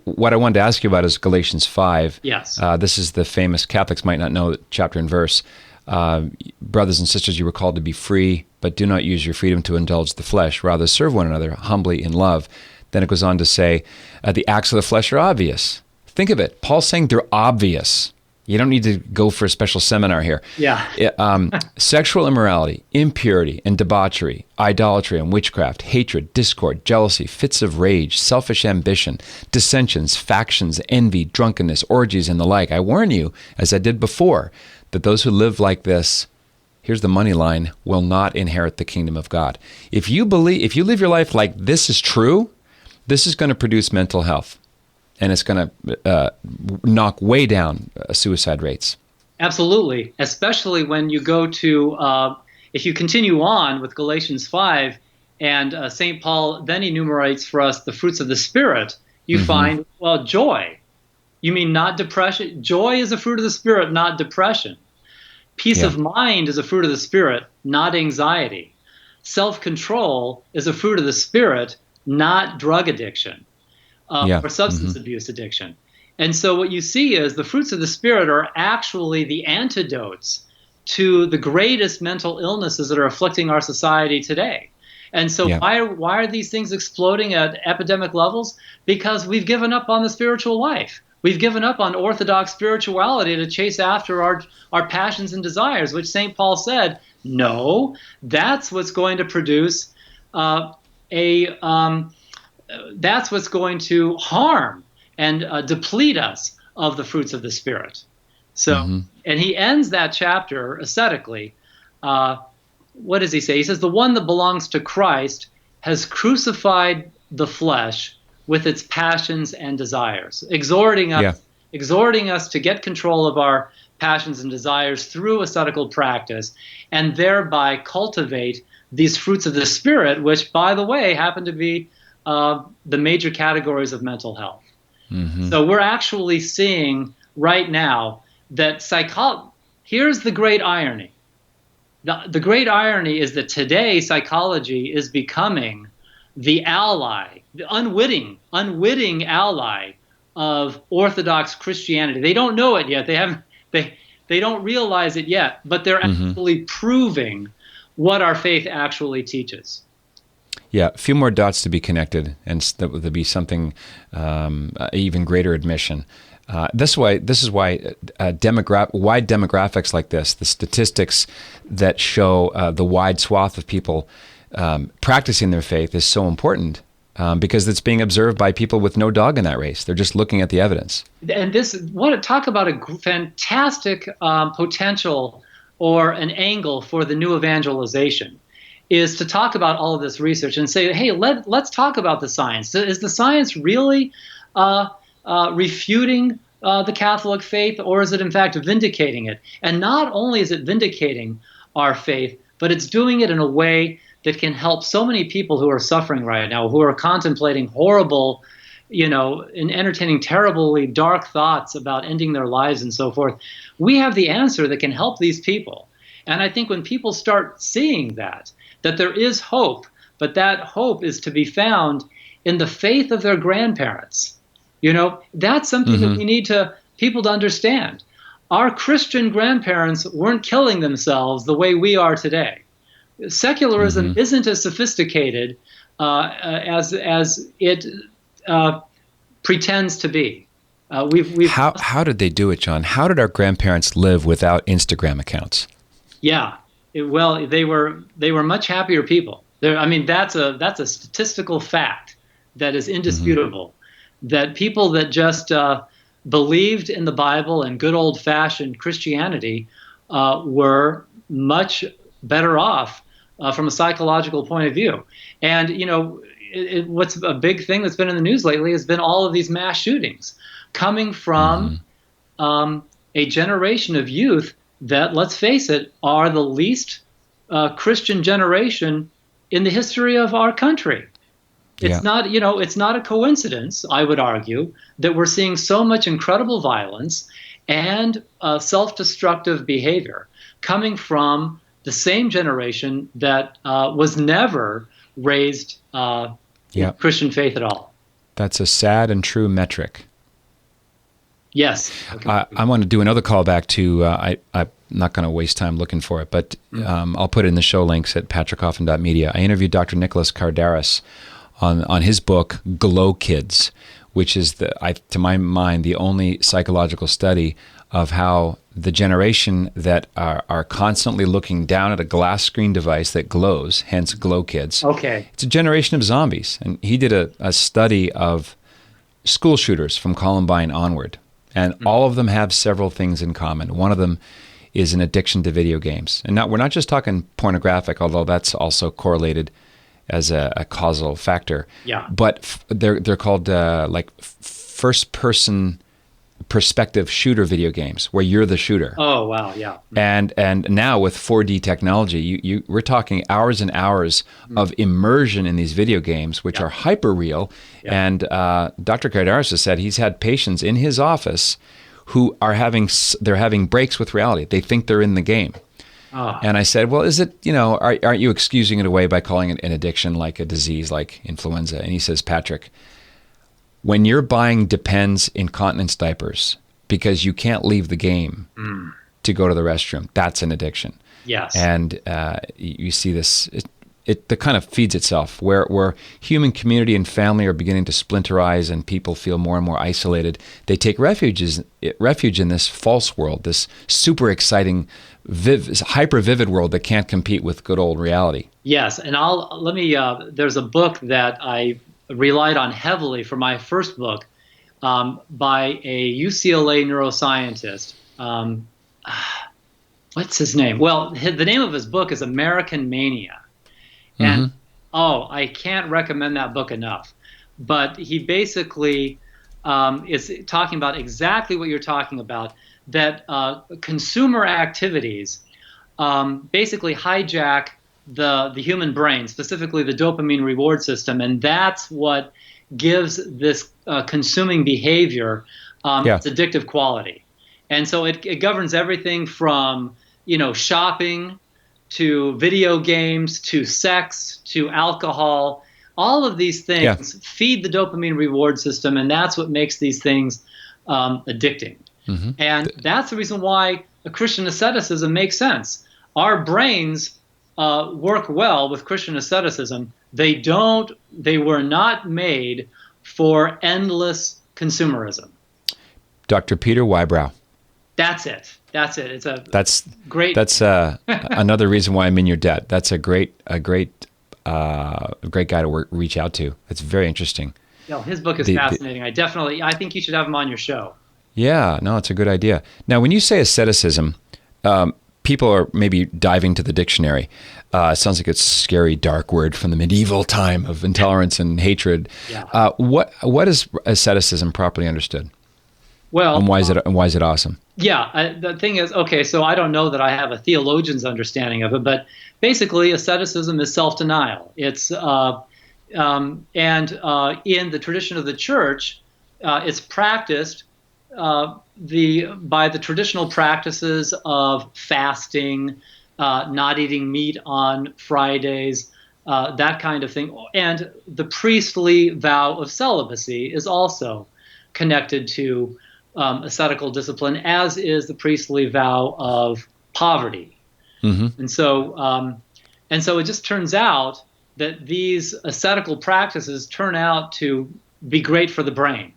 What I wanted to ask you about is Galatians 5. Yes. This is the famous, Catholics might not know chapter and verse. Brothers and sisters, you were called to be free, but do not use your freedom to indulge the flesh. Rather, serve one another humbly in love. Then it goes on to say, the acts of the flesh are obvious. Think of it. Paul's saying they're obvious. You don't need to go for a special seminar here. Yeah. Sexual immorality, impurity and debauchery, idolatry and witchcraft, hatred, discord, jealousy, fits of rage, selfish ambition, dissensions, factions, envy, drunkenness, orgies, and the like. I warn you, as I did before, that those who live like this, here's the money line, will not inherit the kingdom of God. If you live your life like this is true, this is going to produce mental health. And it's going to knock way down suicide rates. Absolutely, especially when you go to, if you continue on with Galatians 5, and St. Paul then enumerates for us the fruits of the Spirit, you find, joy. You mean not depression? Joy is a fruit of the Spirit, not depression. Peace of mind is a fruit of the Spirit, not anxiety. Self-control is a fruit of the Spirit, not drug addiction. Or substance abuse addiction. And so what you see is the fruits of the Spirit are actually the antidotes to the greatest mental illnesses that are afflicting our society today. And so why are these things exploding at epidemic levels? Because we've given up on the spiritual life. We've given up on orthodox spirituality to chase after our passions and desires, which St. Paul said, no, that's what's going to produce that's what's going to harm and deplete us of the fruits of the Spirit. So, and he ends that chapter ascetically. What does he say? He says, the one that belongs to Christ has crucified the flesh with its passions and desires, exhorting us to get control of our passions and desires through ascetical practice, and thereby cultivate these fruits of the Spirit, which, by the way, happen to be the major categories of mental health. So we're actually seeing right now that here's the great irony. The great irony is that today psychology is becoming the ally, the unwitting ally of Orthodox Christianity. They don't know it yet. They don't realize it yet, but they're actually proving what our faith actually teaches. Yeah, a few more dots to be connected, and that would be something even greater admission. This is why wide demographics like this, the statistics that show the wide swath of people practicing their faith, is so important because it's being observed by people with no dog in that race. They're just looking at the evidence. And talk about a fantastic potential or an angle for the new evangelization. Is to talk about all of this research and say, hey, let's talk about the science. Is the science really refuting the Catholic faith, or is it in fact vindicating it? And not only is it vindicating our faith, but it's doing it in a way that can help so many people who are suffering right now, who are contemplating horrible and entertaining terribly dark thoughts about ending their lives and so forth. We have the answer that can help these people. And I think when people start seeing that there is hope, but that hope is to be found in the faith of their grandparents, that's something that we need people to understand. Our Christian grandparents weren't killing themselves the way we are today. Secularism isn't as sophisticated as it pretends to be. How did they do it, John? How did our grandparents live without Instagram accounts? Yeah, they were much happier people. That's a statistical fact that is indisputable. That people that just believed in the Bible and good old-fashioned Christianity were much better off from a psychological point of view. And what's a big thing that's been in the news lately has been all of these mass shootings coming from a generation of youth that, let's face it, are the least Christian generation in the history of our country. It's not, it's not a coincidence, I would argue, that we're seeing so much incredible violence and self-destructive behavior coming from the same generation that was never raised in Christian faith at all. That's a sad and true metric. Yes. Okay. I want to do another callback to, I'm not going to waste time looking for it, but I'll put it in the show links at patrickcoffin.media. I interviewed Dr. Nicholas Kardaras on his book, Glow Kids, which is, to my mind, the only psychological study of how the generation that are constantly looking down at a glass screen device that glows, hence Glow Kids. Okay. It's a generation of zombies. And he did a study of school shooters from Columbine onward. And all of them have several things in common. One of them is an addiction to video games. And we're not just talking pornographic, although that's also correlated as a causal factor. Yeah. But they're called first-person perspective shooter video games, where you're the shooter. Oh, wow, yeah. And now with 4D technology, we're talking hours and hours of immersion in these video games, which are hyper-real. Yeah. And Dr. Kardaras has said he's had patients in his office who are having breaks with reality. They think they're in the game. Oh. And I said, well, is it, aren't you excusing it away by calling it an addiction, like a disease like influenza? And he says, Patrick, when you're buying Depends incontinence diapers because you can't leave the game to go to the restroom, that's an addiction. Yes. And you see this, it kind of feeds itself, where human community and family are beginning to splinterize and people feel more and more isolated. They take refuge in this false world, this super exciting, hyper vivid world that can't compete with good old reality. Yes, and there's a book that I relied on heavily for my first book by a UCLA neuroscientist. What's his name? Well, the name of his book is American Mania. And I can't recommend that book enough. But he basically is talking about exactly what you're talking about, that consumer activities basically hijack the human brain, specifically the dopamine reward system, and that's what gives this consuming behavior its addictive quality. And so it governs everything from shopping to video games, to sex, to alcohol. All of these things feed the dopamine reward system, and that's what makes these things addicting. And that's the reason why a Christian asceticism makes sense. Our brains work well with Christian asceticism. They were not made for endless consumerism. Dr. Peter Wybrow. That's it. That's great. That's another reason why I'm in your debt. That's a great guy to reach out to. It's very interesting. His book is fascinating. I think you should have him on your show. Yeah, no, it's a good idea. Now, when you say asceticism, people are maybe diving to the dictionary. It sounds like it's a scary, dark word from the medieval time of intolerance and hatred. Yeah. What is asceticism properly understood? Well, and why is it awesome? Yeah, the thing is, so I don't know that I have a theologian's understanding of it, but basically asceticism is self-denial. It's in the tradition of the church, it's practiced by the traditional practices of fasting, not eating meat on Fridays, that kind of thing. And the priestly vow of celibacy is also connected to ascetical discipline, as is the priestly vow of poverty. Mm-hmm. And so it just turns out that these ascetical practices turn out to be great for the brain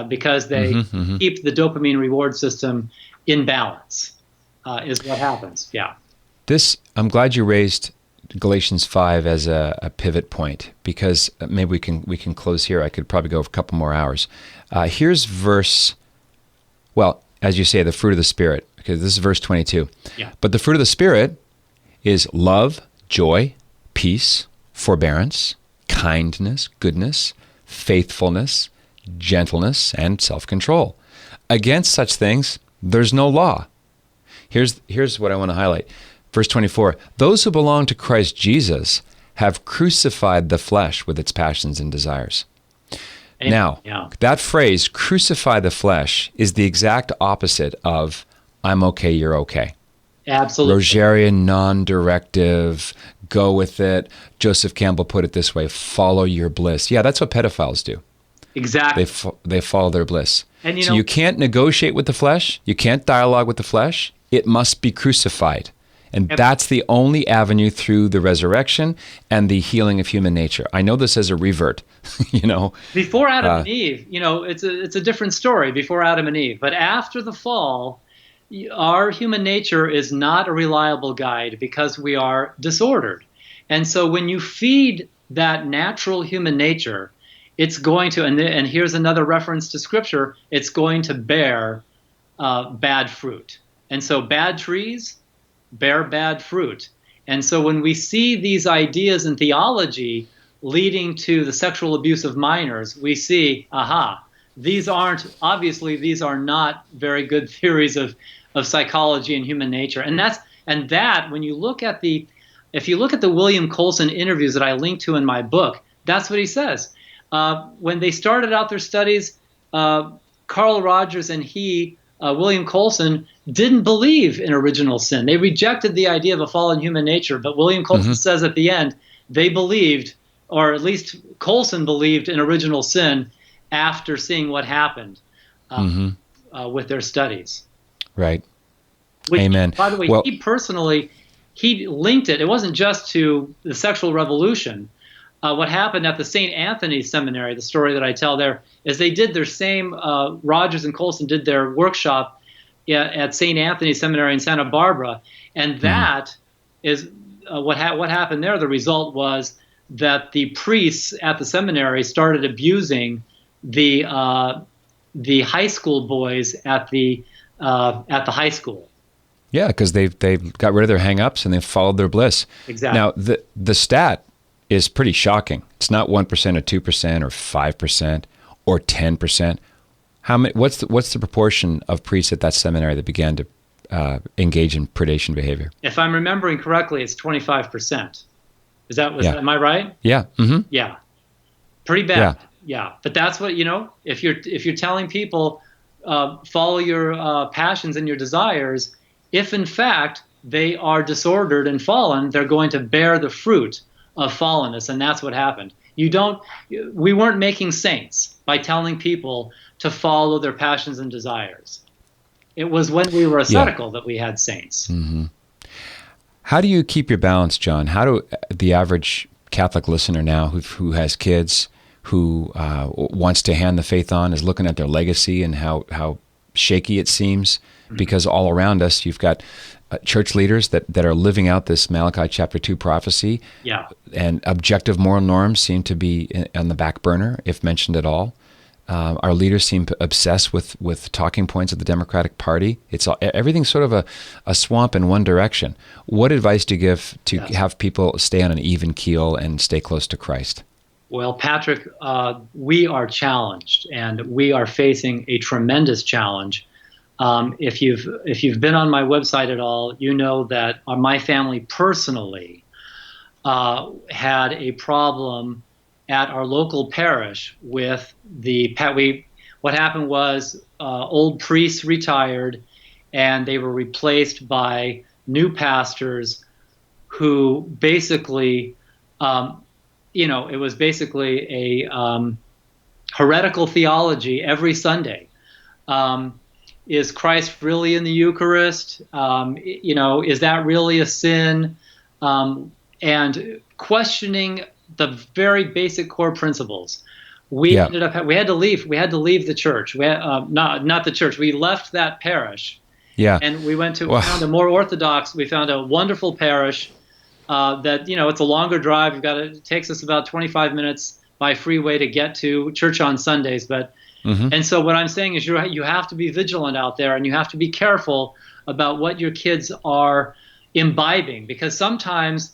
because they keep the dopamine reward system in balance, is what happens. Yeah. I'm glad you raised Galatians 5 as a pivot point, because maybe we can close here. I could probably go for a couple more hours. Here's verse, well, as you say, the fruit of the Spirit, because this is verse 22. Yeah. But the fruit of the Spirit is love, joy, peace, forbearance, kindness, goodness, faithfulness, gentleness, and self-control. Against such things, there's no law. Here's what I want to highlight. Verse 24, those who belong to Christ Jesus have crucified the flesh with its passions and desires. Now, that phrase, crucify the flesh, is the exact opposite of I'm okay, you're okay. Absolutely. Rogerian, non-directive, go with it. Joseph Campbell put it this way, follow your bliss. Yeah, that's what pedophiles do. Exactly. They follow their bliss. And you can't negotiate with the flesh. You can't dialogue with the flesh. It must be crucified. And that's the only avenue through the resurrection and the healing of human nature. I know this as a revert, Before Adam and Eve, it's a different story before Adam and Eve. But after the fall, our human nature is not a reliable guide because we are disordered. And so when you feed that natural human nature, it's going to, and here's another reference to Scripture, it's going to bear bad fruit. And so bad trees bear bad fruit. And so when we see these ideas in theology leading to the sexual abuse of minors, we see, these are not very good theories of psychology and human nature. And that when you look at if you look at the William Coulson interviews that I linked to in my book, that's what he says. When they started out their studies, Carl Rogers and William Coulson, didn't believe in original sin. They rejected the idea of a fallen human nature, but William Coulson says at the end, they believed, or at least Coulson believed in original sin after seeing what happened with their studies. Right. Which, Amen. By the way, he linked it. It wasn't just to the sexual revolution. What happened at the St. Anthony Seminary, the story that I tell there, is they did their same, Rogers and Coulson did their workshop at St. Anthony Seminary in Santa Barbara. And that is what happened there. The result was that the priests at the seminary started abusing the high school boys at the high school. Yeah, because they got rid of their hang-ups and they followed their bliss. Exactly. Now, the stat is pretty shocking. It's not 1% or 2% or 5% or 10%. What's the proportion of priests at that seminary that began to engage in predation behavior? If I'm remembering correctly, it's 25%. Am I right? Yeah. Mm-hmm. Yeah. Pretty bad. Yeah. But that's what, if you're telling people follow your passions and your desires, if in fact they are disordered and fallen, they're going to bear the fruit of fallenness, and that's what happened. We weren't making saints by telling people to follow their passions and desires. It was when we were ascetical that we had saints. Mm-hmm. How do you keep your balance, John? How do the average Catholic listener now who has kids, who wants to hand the faith on, is looking at their legacy and how shaky it seems? Because all around us, you've got church leaders that are living out this Malachi chapter 2 prophecy. Yeah. And objective moral norms seem to be on the back burner, if mentioned at all. Our leaders seem obsessed with talking points of the Democratic Party. Everything's sort of a swamp in one direction. What advice do you give to have people stay on an even keel and stay close to Christ? Well, Patrick, we are challenged, and we are facing a tremendous challenge. If you've been on my website at all, you know that my family personally had a problem at our local parish with what happened was old priests retired, and they were replaced by new pastors who basically, it was basically a heretical theology every Sunday. Is Christ really in the Eucharist? Is that really a sin? And questioning the very basic core principles. We had to leave the church. Not the church. We left that parish. Yeah. And we went to found a more orthodox. We found a wonderful parish that it's a longer drive. It takes us about 25 minutes by freeway to get to church on Sundays, but. Mm-hmm. And so what I'm saying is you have to be vigilant out there, and you have to be careful about what your kids are imbibing, because sometimes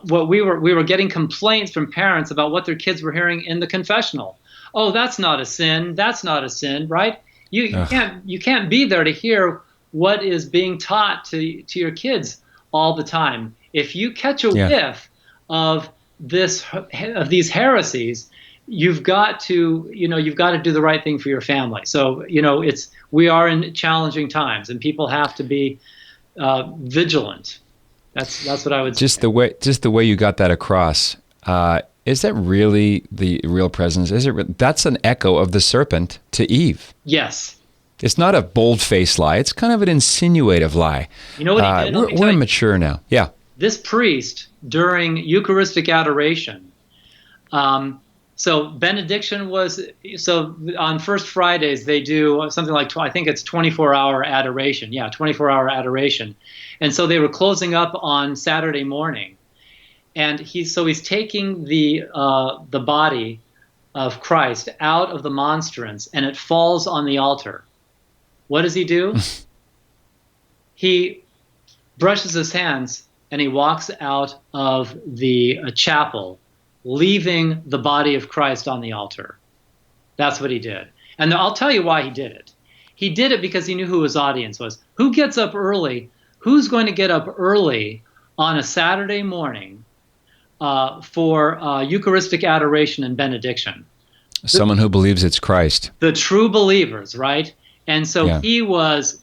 we were getting complaints from parents about what their kids were hearing in the confessional. Oh, that's not a sin. That's not a sin, right? You can't be there to hear what is being taught to your kids all the time. If you catch a whiff of these heresies, you've got to do the right thing for your family. So, we are in challenging times, and people have to be vigilant. That's what I would say. Just the way you got that across. Is that really the real presence? That's an echo of the serpent to Eve. Yes. It's not a bold-faced lie. It's kind of an insinuative lie. You know what he did? We're mature now. Yeah. This priest, during Eucharistic adoration, so benediction on First Fridays they do something like, I think it's 24-hour adoration. Yeah, 24-hour adoration. And so they were closing up on Saturday morning. And he's taking the body of Christ out of the monstrance, and it falls on the altar. What does he do? He brushes his hands and he walks out of the chapel, leaving the body of Christ on the altar. That's what he did. And I'll tell you why he did it. He did it because he knew who his audience was. Who gets up early? Who's going to get up early on a Saturday morning for Eucharistic adoration and benediction? Someone who believes it's Christ. The true believers, right? And so it was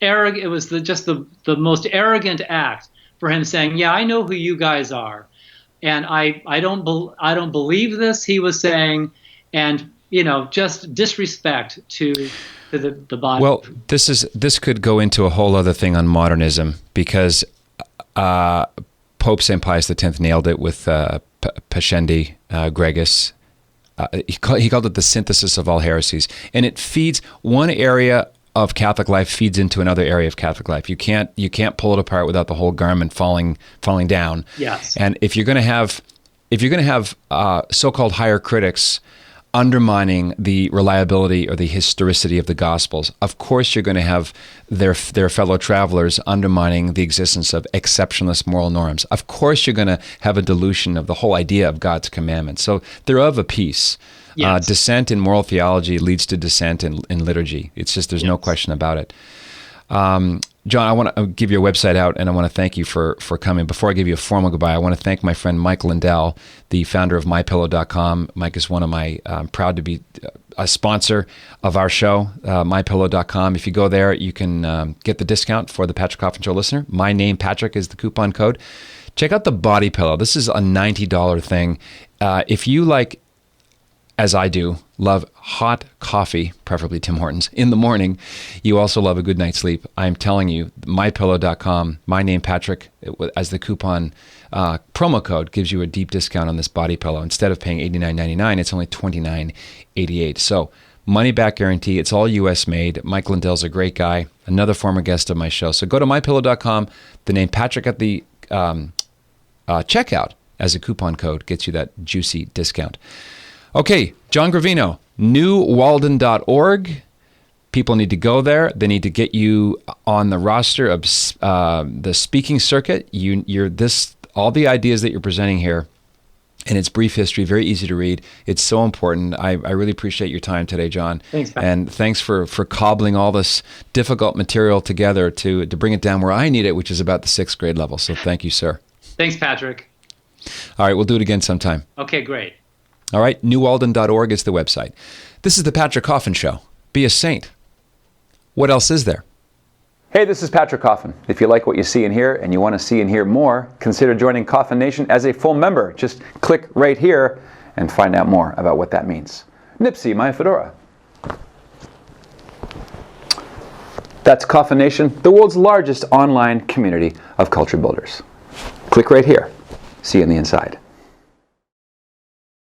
arrogant. It was just the most arrogant act for him, saying, "Yeah, I know who you guys are, and I don't believe this," he was saying, and just disrespect to the body. Well, this could go into a whole other thing on modernism, because Pope St. Pius X nailed it with Pascendi Gregis. He called it the synthesis of all heresies, and it feeds one area of Catholic life feeds into another area of Catholic life. You can't pull it apart without the whole garment falling down. Yes. And if you're going to have so-called higher critics undermining the reliability or the historicity of the Gospels, of course you're going to have their fellow travelers undermining the existence of exceptionalist moral norms. Of course you're going to have a dilution of the whole idea of God's commandments. So they're of a piece. Yes. Dissent in moral theology leads to dissent in liturgy. It's just, there's no question about it. John, I want to give your website out, and I want to thank you for coming. Before I give you a formal goodbye, I want to thank my friend Mike Lindell, the founder of MyPillow.com. Mike is one of my, proud to be a sponsor of our show, MyPillow.com. If you go there, you can get the discount for the Patrick Coffin Show listener. My name, Patrick, is the coupon code. Check out the body pillow. This is a $90 thing. If you as I do, love hot coffee, preferably Tim Hortons, in the morning, you also love a good night's sleep. I'm telling you, MyPillow.com, my name, Patrick, as the coupon promo code, gives you a deep discount on this body pillow. Instead of paying $89.99, it's only $29.88. So, money back guarantee. It's all U.S. made. Mike Lindell's a great guy, another former guest of my show. So go to MyPillow.com. The name Patrick at the checkout as a coupon code gets you that juicy discount. Okay, John Gravino, newwalden.org. People need to go there. They need to get you on the roster of the speaking circuit. All the ideas that you're presenting here, and it's brief history, very easy to read. It's so important. I really appreciate your time today, John. Thanks, Pat. And thanks for cobbling all this difficult material together to bring it down where I need it, which is about the 6th grade level. So thank you, sir. Thanks, Patrick. All right, we'll do it again sometime. Okay, great. All right, newalden.org is the website. This is the Patrick Coffin Show. Be a saint. What else is there? Hey, this is Patrick Coffin. If you like what you see and hear and you want to see and hear more, consider joining Coffin Nation as a full member. Just click right here and find out more about what that means. Nipsey, my fedora. That's Coffin Nation, the world's largest online community of culture builders. Click right here. See you on the inside.